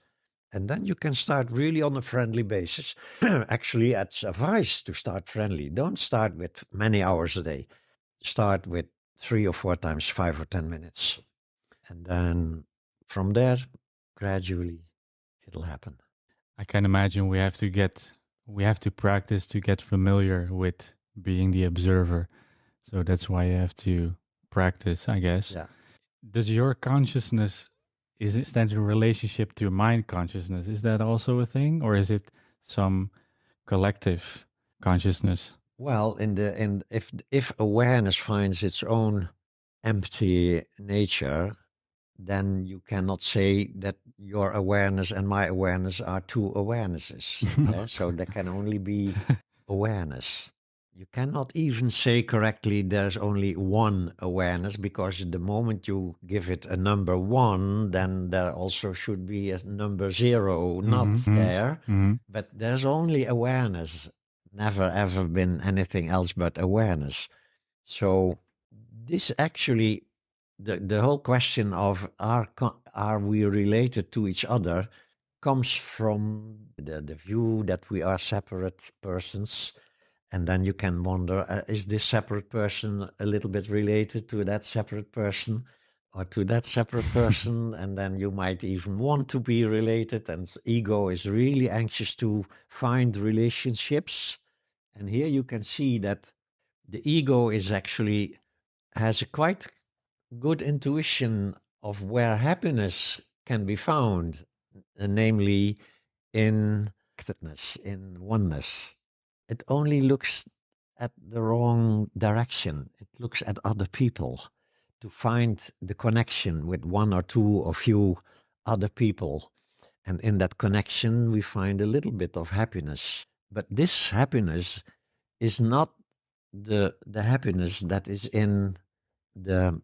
S2: And then you can start really on a friendly basis. Actually, it's advice to start friendly. Don't start with many hours a day. Start with 3 or 4 times, 5 or 10 minutes. And then from there, gradually, it'll happen.
S1: I can imagine we have to practice to get familiar with being the observer. So that's why you have to practice, I guess.
S2: Yeah.
S1: Does your consciousness is it stand in relationship to mind consciousness? Is that also a thing, or is it some collective consciousness?
S2: Well, if awareness finds its own empty nature, then you cannot say that your awareness and my awareness are two awarenesses. So there can only be awareness. You cannot even say correctly there's only one awareness, because the moment you give it a number one, then there also should be a number zero not there. But there's only awareness, never ever been anything else but awareness. So this actually, the whole question of are we related to each other comes from the view that we are separate persons. And then you can wonder, is this separate person a little bit related to that separate person or to that separate person? And then you might even want to be related. And ego is really anxious to find relationships. And here you can see that the ego is actually has a quite good intuition of where happiness can be found, namely in connectedness, in oneness. It only looks at the wrong direction. It looks at other people to find the connection with one or two or few other people. And in that connection, we find a little bit of happiness. But this happiness is not the happiness that is in the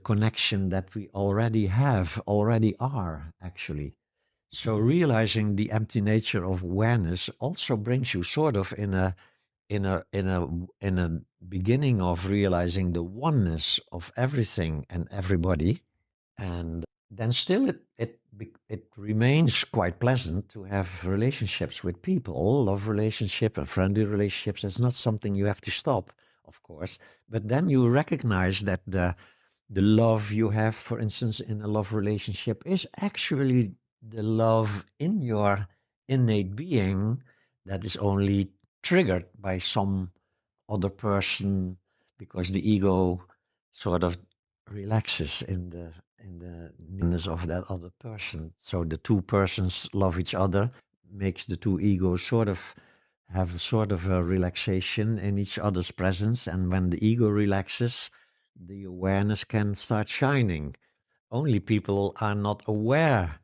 S2: connection that we already have, already are, actually. So realizing the empty nature of awareness also brings you sort of in a beginning of realizing the oneness of everything and everybody. And then still it remains quite pleasant to have relationships with people, love relationship and friendly relationships. It's not something you have to stop, of course. But then you recognize that the love you have, for instance, in a love relationship is actually the love in your innate being that is only triggered by some other person, because the ego sort of relaxes in the nearness of that other person. So the two persons love each other, makes the two egos sort of have sort of a relaxation in each other's presence. And when the ego relaxes, the awareness can start shining. Only people are not aware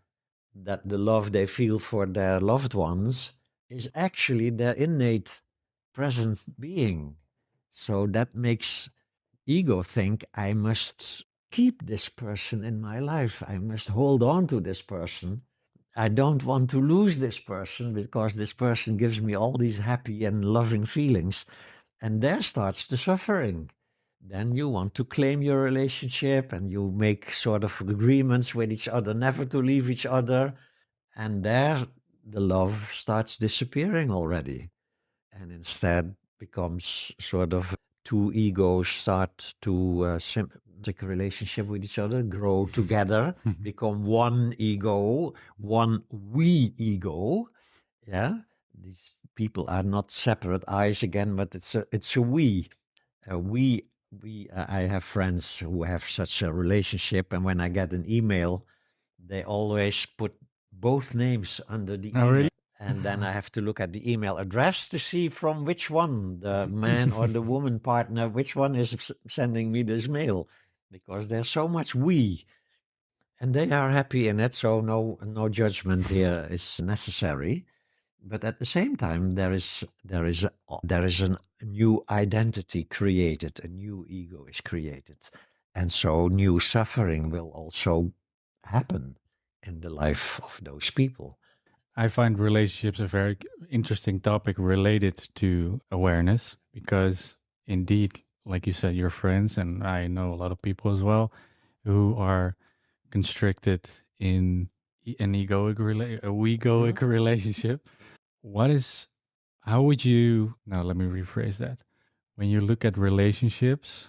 S2: that the love they feel for their loved ones is actually their innate present being. So that makes ego think, I must keep this person in my life. I must hold on to this person. I don't want to lose this person because this person gives me all these happy and loving feelings. And there starts the suffering. Then you want to claim your relationship and you make sort of agreements with each other never to leave each other. And there the love starts disappearing already. And instead becomes sort of two egos start to symbiotic relationship with each other, grow together, become one ego, one we ego. Yeah, these people are not separate eyes again, but it's a we. I have friends who have such a relationship, and when I get an email, they always put both names under the email.
S1: Really?
S2: And then I have to look at the email address to see from which one, the man or the woman partner, which one is sending me this mail, because there's so much we, and they are happy in it. So no judgment here is necessary. But at the same time, there is a new identity created, a new ego is created, and so new suffering will also happen in the life of those people.
S1: I find relationships a very interesting topic related to awareness because, indeed, like you said, you're friends, and I know a lot of people as well who are constricted in an egoic relationship. What is, how would you, now let me rephrase that. When you look at relationships,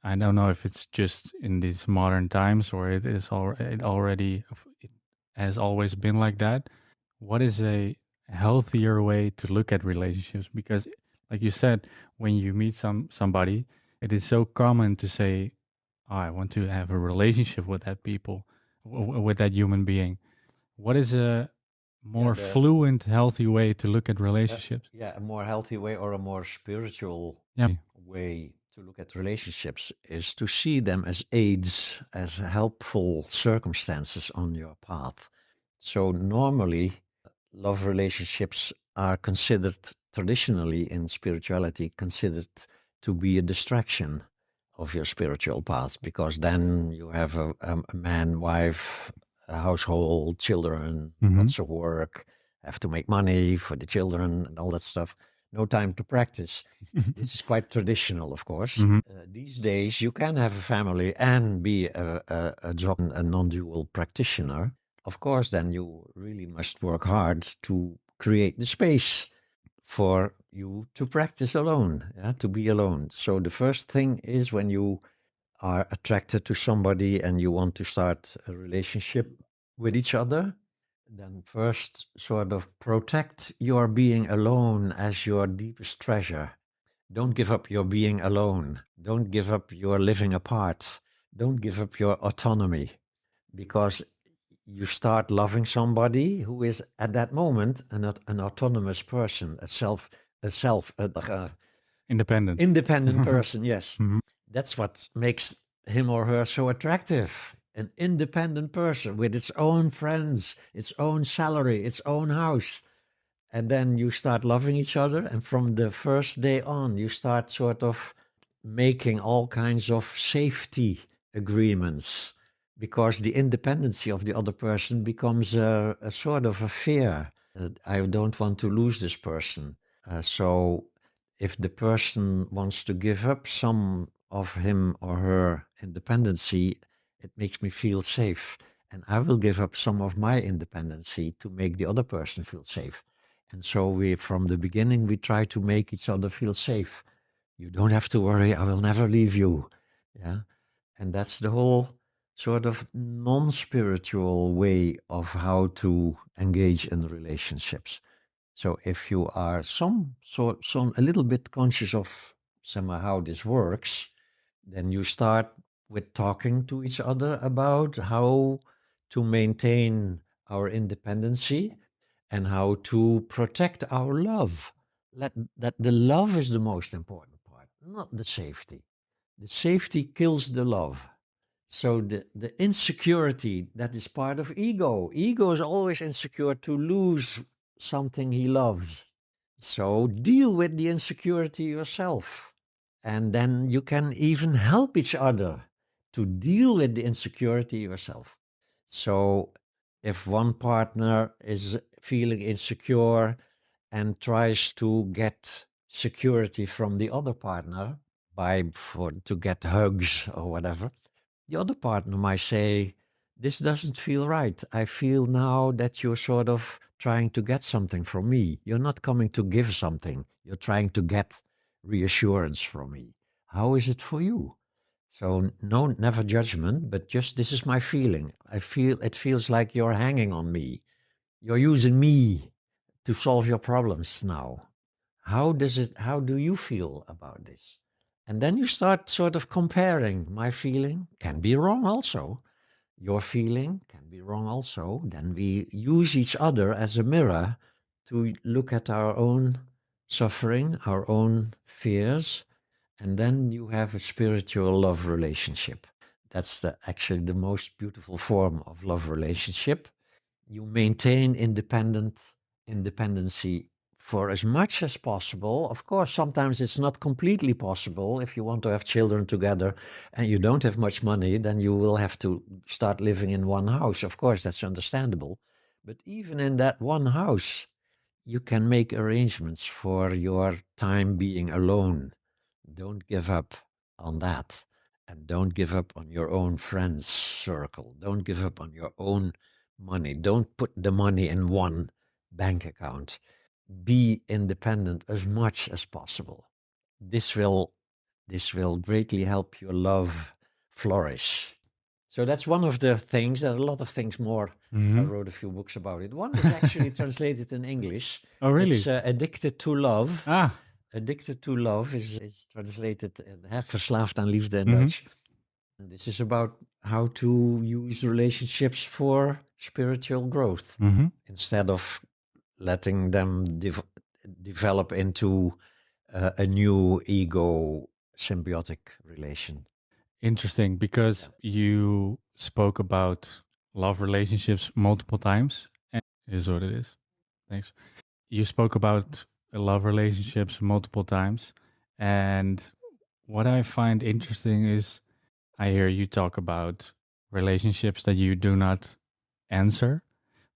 S1: I don't know if it's just in these modern times or it has always been like that. What is a healthier way to look at relationships? Because, like you said, when you meet somebody, it is so common to say, oh, I want to have a relationship with that with that human being. What is a more fluent, healthy way to look at relationships?
S2: A more healthy way or a more spiritual way to look at relationships is to see them as aids, as helpful circumstances on your path. So normally, love relationships are considered traditionally in spirituality considered to be a distraction of your spiritual path, because then you have a man, wife, a household, children, lots of work, have to make money for the children and all that stuff. No time to practice. This is quite traditional, of course. These days, you can have a family and be a Dzogchen, a non-dual practitioner. Of course, then you really must work hard to create the space for you to practice alone, to be alone. So the first thing is, when you are attracted to somebody and you want to start a relationship with each other, then first sort of protect your being alone as your deepest treasure. Don't give up your being alone. Don't give up your living apart. Don't give up your autonomy, because you start loving somebody who is at that moment an autonomous person, independent person. Yes, that's what makes him or her so attractive. An independent person with its own friends, its own salary, its own house. And then you start loving each other, and from the first day on, you start sort of making all kinds of safety agreements, because the independency of the other person becomes a sort of a fear. I don't want to lose this person. So if the person wants to give up some of him or her independency, it makes me feel safe. And I will give up some of my independency to make the other person feel safe. And so from the beginning, we try to make each other feel safe. You don't have to worry, I will never leave you. Yeah. And that's the whole sort of non-spiritual way of how to engage in relationships. So if you are a little bit conscious of somehow how this works, then you start with talking to each other about how to maintain our independency and how to protect our love. That the love is the most important part, not the safety. The safety kills the love. So the insecurity, that is part of ego. Ego is always insecure to lose something he loves. So deal with the insecurity yourself. And then you can even help each other to deal with the insecurity yourself. So if one partner is feeling insecure and tries to get security from the other partner to get hugs or whatever, the other partner might say, this doesn't feel right. I feel now that you're sort of trying to get something from me. You're not coming to give something. You're trying to get reassurance from me. How is it for you? So no, never judgment, but just, this is my feeling. It feels like you're hanging on me. You're using me to solve your problems now. How do you feel about this? And then you start sort of comparing. My feeling can be wrong also. Your feeling can be wrong also. Then we use each other as a mirror to look at our own suffering, our own fears, and then you have a spiritual love relationship. That's actually the most beautiful form of love relationship. You maintain independency for as much as possible. Of course, sometimes it's not completely possible. If you want to have children together and you don't have much money, then you will have to start living in one house. Of course, that's understandable. But even in that one house, you can make arrangements for your time being alone. Don't give up on that. And don't give up on your own friends circle. Don't give up on your own money. Don't put the money in one bank account. Be independent as much as possible. This will greatly help your love flourish. So that's one of the things. There are a lot of things more. I wrote a few books about it. One is actually translated in English.
S1: Oh, really?
S2: It's Addicted to Love.
S1: Ah.
S2: Addicted to Love is translated Verslaafd aan Liefde in Dutch. And this is about how to use relationships for spiritual growth instead of letting them develop into a new ego symbiotic relation.
S1: Interesting, because you spoke about love relationships multiple times. And it is what it is. Thanks. You spoke about love relationships multiple times. And what I find interesting is I hear you talk about relationships that you do not answer,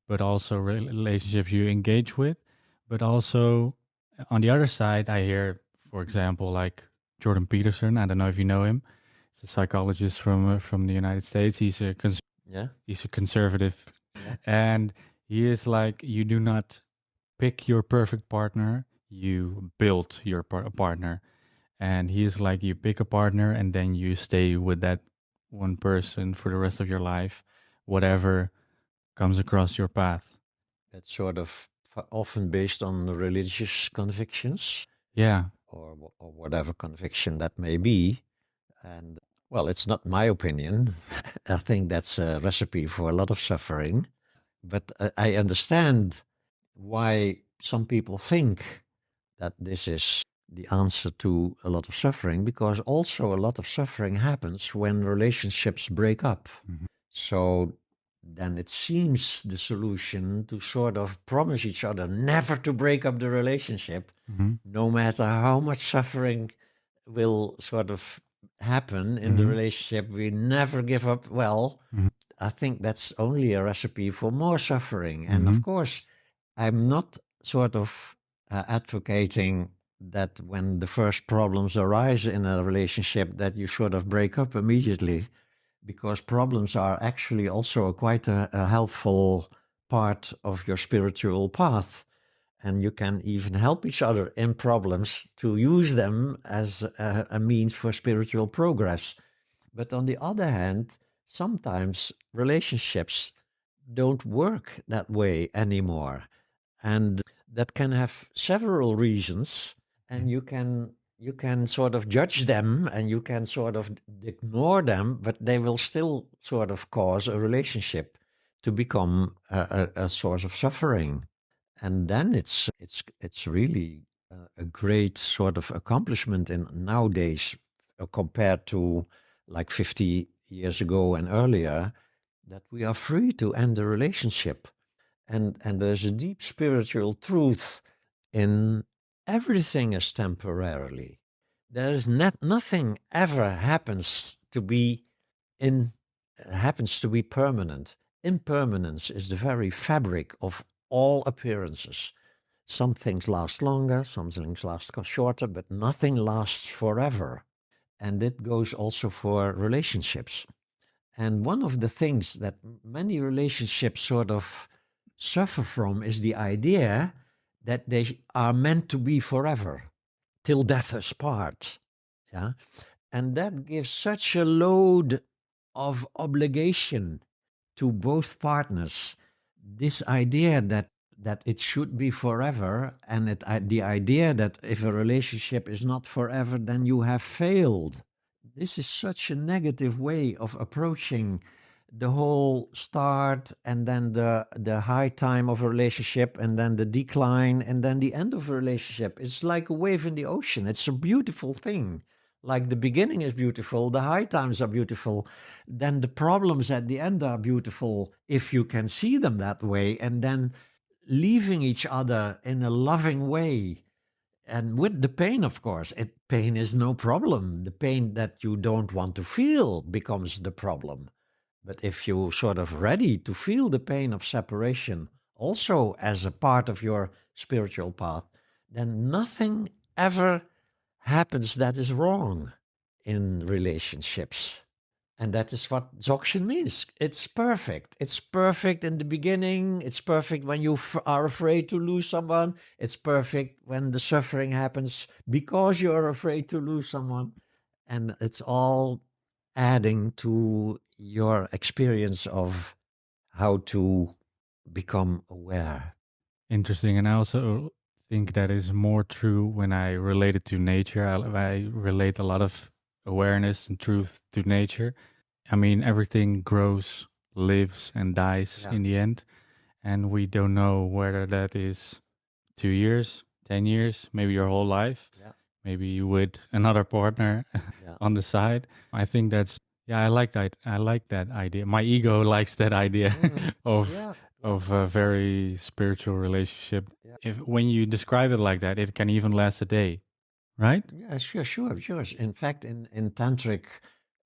S1: but also relationships you engage with. But also on the other side, I hear, for example, like Jordan Peterson. I don't know if you know him. He's a psychologist from the United States.
S2: Yeah.
S1: He's a conservative,
S2: Yeah.
S1: and he is like, you do not pick your perfect partner, you build your partner. And he is like, you pick a partner and then you stay with that one person for the rest of your life, whatever comes across your path.
S2: That's sort of often based on religious convictions,
S1: Yeah.
S2: or whatever conviction that may be. And well, it's not my opinion. I think that's a recipe for a lot of suffering. But I understand why some people think that this is the answer to a lot of suffering, because also a lot of suffering happens when relationships break up.
S1: Mhm.
S2: So then it seems the solution to sort of promise each other never to break up the relationship,
S1: Mhm.
S2: no matter how much suffering will sort of happen in the
S1: Mhm.
S2: relationship. We never give up. Well,
S1: Mhm.
S2: I think that's only a recipe for more suffering. And of
S1: Mhm.
S2: course, I'm not sort of advocating that when the first problems arise in a relationship that you sort of break up immediately, because problems are actually also quite a helpful part of your spiritual path. And you can even help each other in problems to use them as a means for spiritual progress. But on the other hand, sometimes relationships don't work that way anymore. And that can have several reasons. And you can sort of judge them and you can sort of ignore them, but they will still sort of cause a relationship to become a source of suffering. And then it's really a great sort of accomplishment in nowadays, compared to like 50 years ago and earlier, that we are free to end a relationship. And there's a deep spiritual truth in everything is temporarily. There is nothing ever in happens to be permanent. Impermanence is the very fabric of all appearances. Some things last longer, some things last shorter, but nothing lasts forever. And it goes also for relationships. And one of the things that many relationships sort of suffer from is the idea that they are meant to be forever, till death us part. Yeah. And that gives such a load of obligation to both partners. This idea that it should be forever, and the idea that if a relationship is not forever, then you have failed. This is such a negative way of approaching the whole start, and then the high time of a relationship, and then the decline, and then the end of a relationship. It's like a wave in the ocean. It's a beautiful thing. Like the beginning is beautiful, the high times are beautiful, then the problems at the end are beautiful if you can see them that way, and then leaving each other in a loving way. And with the pain, of course, pain is no problem. The pain that you don't want to feel becomes the problem. But if you're sort of ready to feel the pain of separation also as a part of your spiritual path, then nothing ever happens that is wrong in relationships. And that is what Dzogchen means. It's perfect. It's perfect in the beginning. It's perfect when you are afraid to lose someone. It's perfect when the suffering happens because you're afraid to lose someone. And it's all adding to your experience of how to become aware.
S1: Interesting. And I also think that is more true when I relate it to nature. I relate a lot of awareness and truth to nature. I mean, everything grows, lives, and dies
S2: Yeah.
S1: in the end. And we don't know whether that is 2 years, 10 years, maybe your whole life.
S2: Yeah.
S1: maybe with another partner
S2: Yeah.
S1: on the side. I think that's yeah, I like that. I like that idea. My ego likes that idea of
S2: Yeah. Yeah.
S1: of a very spiritual relationship.
S2: Yeah.
S1: If when you describe it like that, it can even last a day, right?
S2: Yeah, sure. In fact, in tantric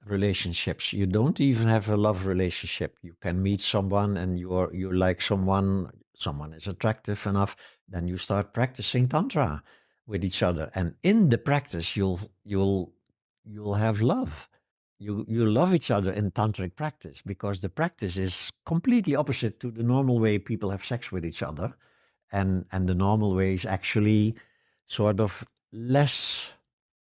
S2: relationships, you don't even have a love relationship. You can meet someone and you like someone, someone is attractive enough, then you start practicing tantra with each other. And in the practice, you'll have love. You love each other in tantric practice because the practice is completely opposite to the normal way people have sex with each other. And the normal way is actually sort of less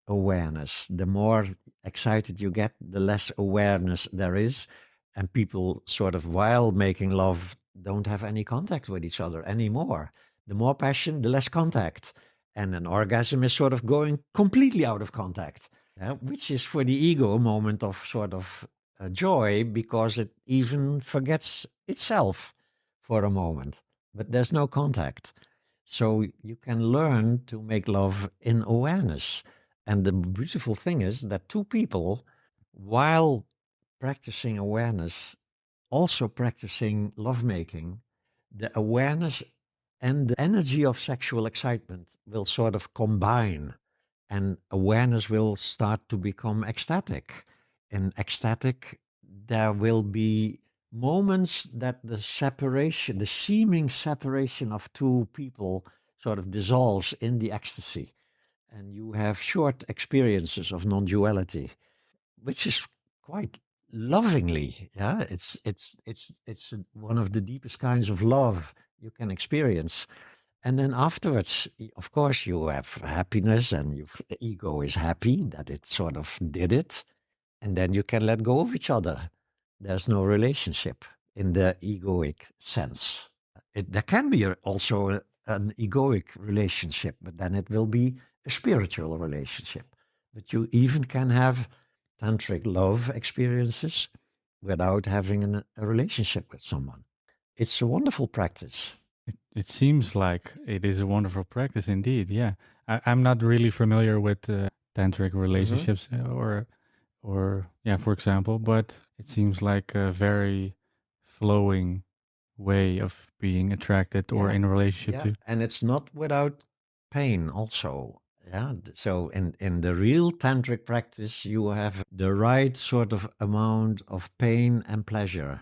S2: awareness. The more excited you get, the less awareness there is. And people sort of, while making love, don't have any contact with each other anymore. The more passion, the less contact. And an orgasm is sort of going completely out of contact, which is for the ego a moment of sort of joy because it even forgets itself for a moment. But there's no contact. So you can learn to make love in awareness. And the beautiful thing is that two people, while practicing awareness, also practicing lovemaking, the awareness and the energy of sexual excitement will sort of combine, and awareness will start to become ecstatic. In ecstatic, there will be moments that the separation, the seeming separation of two people sort of dissolves in the ecstasy. And you have short experiences of non-duality, which is quite lovingly, yeah. It's one of the deepest kinds of love you can experience. And then afterwards, of course, you have happiness, and your ego is happy that it sort of did it, and then you can let go of each other. There's no relationship in the egoic sense. There can be also an egoic relationship, but then it will be a spiritual relationship. But you even can have tantric love experiences without having a relationship with someone. It's a wonderful practice.
S1: It seems like it is a wonderful practice indeed. Yeah, I'm not really familiar with tantric
S2: Mm-hmm.
S1: relationships or yeah, for example, but it seems like a very flowing way of being attracted or
S2: Yeah,
S1: in a relationship
S2: yeah,
S1: to.
S2: and it's not without pain also. Yeah, so in the real tantric practice, you have the right sort of amount of pain and pleasure.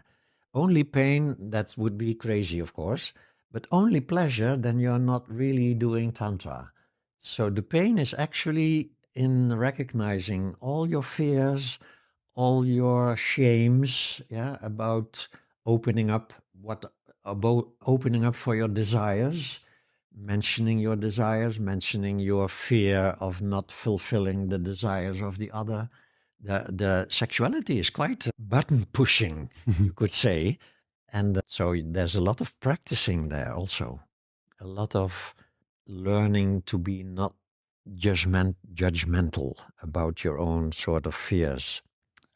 S2: Only pain, that would be crazy, of course, but only pleasure, then you're not really doing tantra. So the pain is actually in recognizing all your fears, all your shames, yeah, about opening up, what about opening up for your desires, mentioning your desires, mentioning your fear of not fulfilling the desires of the other. The sexuality is quite button pushing, you could say. And so there's a lot of practicing there also, a lot of learning to be not judgmental about your own sort of fears.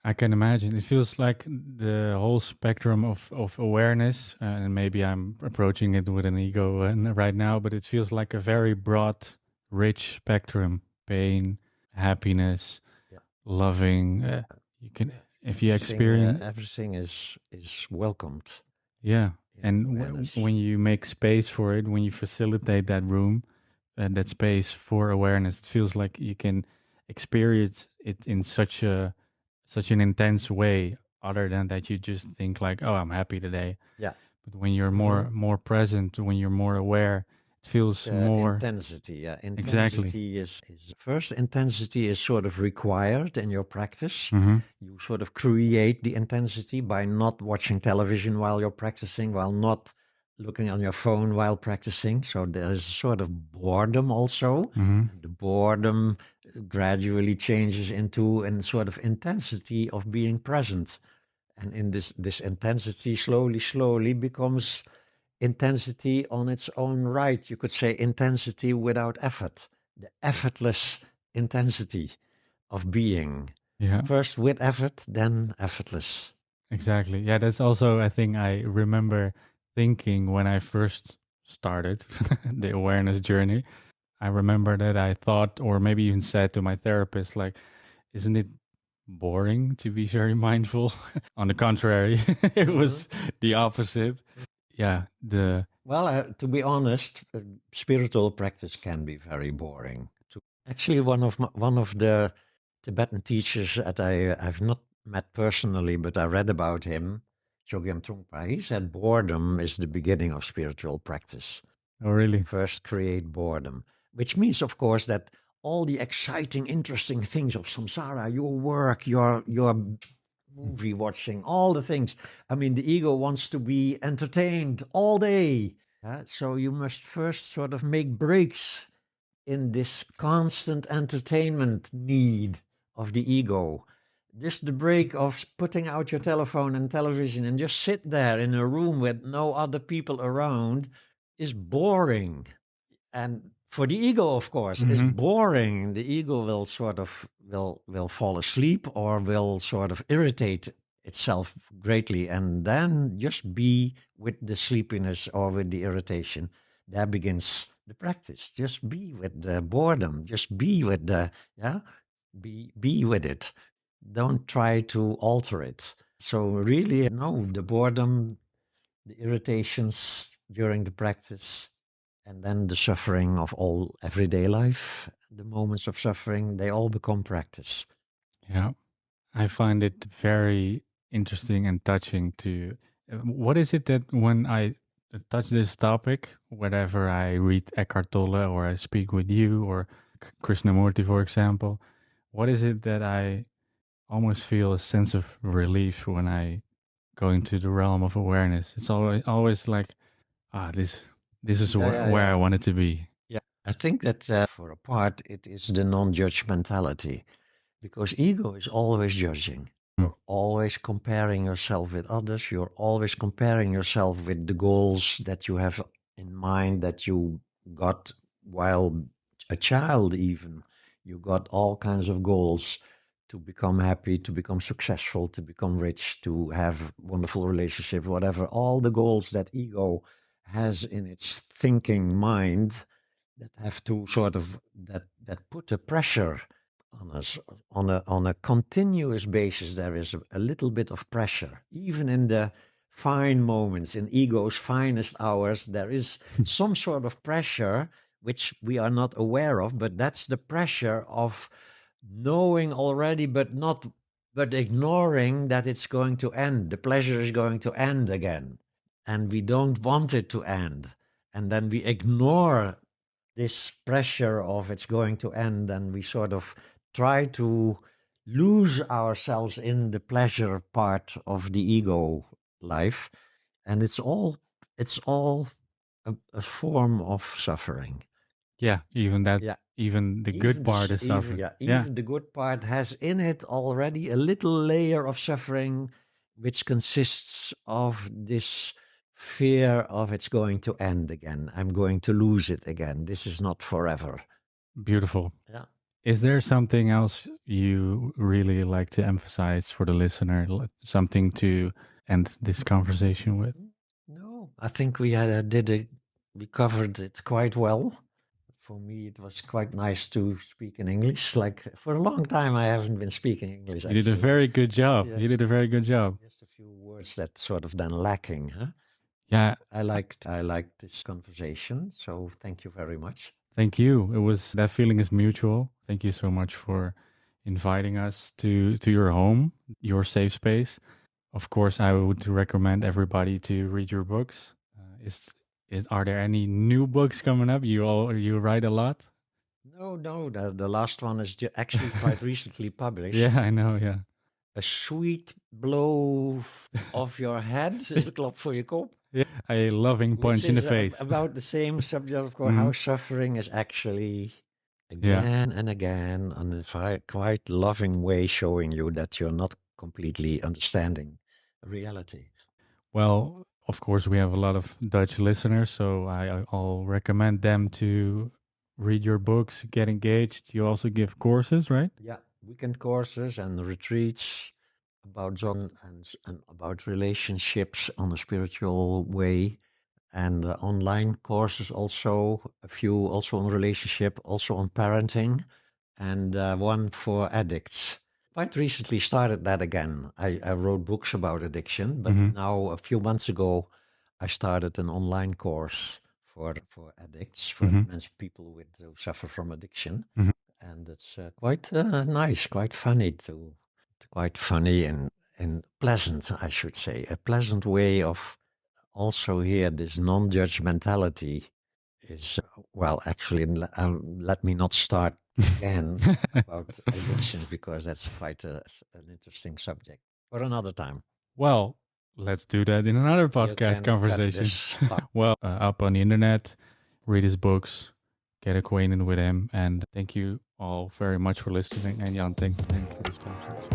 S1: I can imagine. It feels like the whole spectrum of awareness, and maybe I'm approaching it with an ego right now, but it feels like a very broad, rich spectrum: pain, happiness,
S2: Yeah.
S1: loving. You can, if you experience,
S2: Everything is welcomed
S1: yeah.
S2: in
S1: And
S2: awareness.
S1: when you make space for it, when you facilitate that room, that space for awareness, it feels like you can experience it in such an intense way, other than that you just think like, oh, I'm happy today.
S2: Yeah.
S1: But when you're
S2: Hmm.
S1: more present, when you're more aware, it
S2: It's
S1: feels more
S2: intensity. Yeah,
S1: exactly.
S2: intensity is first. Intensity is sort of required in your practice.
S1: Hmm.
S2: You sort of create the intensity by not watching television while you're practicing, while not looking on your phone while practicing. So there is a sort of boredom also.
S1: Hmm.
S2: And the boredom gradually changes into a sort of intensity of being present. And in this intensity slowly becomes intensity on its own right. You could say intensity without effort, the effortless intensity of being.
S1: Yeah,
S2: First with effort, then effortless.
S1: exactly. Yeah, that's also I think I remember thinking when I first started the awareness journey. I remember that I thought, or maybe even said to my therapist, like, isn't it boring to be very mindful? On the contrary, it was the opposite. Yeah, the
S2: Well, to be honest, spiritual practice can be very boring. Actually, one of the Tibetan teachers that I've not met personally, but I read about him, Chogyam Trungpa, he said boredom is the beginning of spiritual practice.
S1: oh really?
S2: First create boredom, which means, of course, that all the exciting, interesting things of samsara, your work, your movie watching, all the things. I mean, the ego wants to be entertained all day. So you must first sort of make breaks in this constant entertainment need of the ego. Just the break of putting out your telephone and television and just sit there in a room with no other people around is boring. And for the ego, of course, it's boring. The ego will sort of will fall asleep or will sort of irritate itself greatly, and then just be with the sleepiness or with the irritation. There begins the practice. Just be with the boredom. Just be with the be with it. Don't try to alter it. So really, no, the boredom, the irritations during the practice, and then the suffering of all everyday life, the moments of suffering, they all become practice.
S1: Yeah, I find it very interesting and touching to. What is it that when I touch this topic, whenever I read Eckhart Tolle or I speak with you or Krishnamurti, for example, what is it that I almost feel a sense of relief when I go into the realm of awareness? It's always like, this is where I wanted to be.
S2: Yeah, I think that for a part, it is the non-judgmentality, because ego is always judging. You're always comparing yourself with others. You're always comparing yourself with the goals that you have in mind that you got while a child, even. You got all kinds of goals to become happy, to become successful, to become rich, to have wonderful relationships, whatever. All the goals that ego has in its thinking mind that have to sort of that put a pressure on us on a continuous basis. There is a little bit of pressure, even in the fine moments, in ego's finest hours. There is some sort of pressure which we are not aware of, but that's the pressure of knowing already, but ignoring that it's going to end. The pleasure is going to end again, and we don't want it to end, and then we ignore this pressure of it's going to end, and we sort of try to lose ourselves in the pleasure part of the ego life, and it's all a form of suffering.
S1: Yeah, even that,
S2: Yeah,
S1: even the good part is suffering.
S2: even the good part has in it already a little layer of suffering, which consists of this fear of it's going to end again. I'm going to lose it again. This is not forever.
S1: Beautiful.
S2: Yeah.
S1: Is there something else you really like to emphasize for the listener? Something to end this conversation with?
S2: No, I think we we covered it quite well. For me, it was quite nice to speak in English. Like for a long time, I haven't been speaking English.
S1: You did a very good job.
S2: Yes.
S1: You did a very good job.
S2: Just a few words that sort of then lacking, huh?
S1: Yeah.
S2: I liked this conversation. So thank you very much.
S1: Thank you. It was that feeling is mutual. Thank you so much for inviting us to your home, your safe space. Of course, I would recommend everybody to read your books. Are there any new books coming up? You write a lot.
S2: No. The last one is actually quite recently published.
S1: Yeah, I know. Yeah.
S2: A sweet blow of your head is a klap voor je kop.
S1: Yeah, a loving punch in the face.
S2: About the same subject, of course, how suffering is actually again and again in a quite loving way showing you that you're not completely understanding reality.
S1: Well, of course, we have a lot of Dutch listeners, so I'll recommend them to read your books, get engaged. You also give courses, right?
S2: Yeah, weekend courses and retreats about Dzogchen and about relationships on a spiritual way. and online courses also, a few also on relationship, also on parenting, and one for addicts. Quite recently started that again. I wrote books about addiction, but now a few months ago, I started an online course for addicts, for people who suffer from addiction. And it's quite nice, quite funny and pleasant, I should say. A pleasant way of also here, this non-judgmentality is, well, actually, let me not start again about addiction, because that's quite an interesting subject for another time.
S1: Well, let's do that in another podcast conversation. Well, up on the internet, read his books, get acquainted with him, and thank you all very much for listening. And Jan, thank you for this conversation.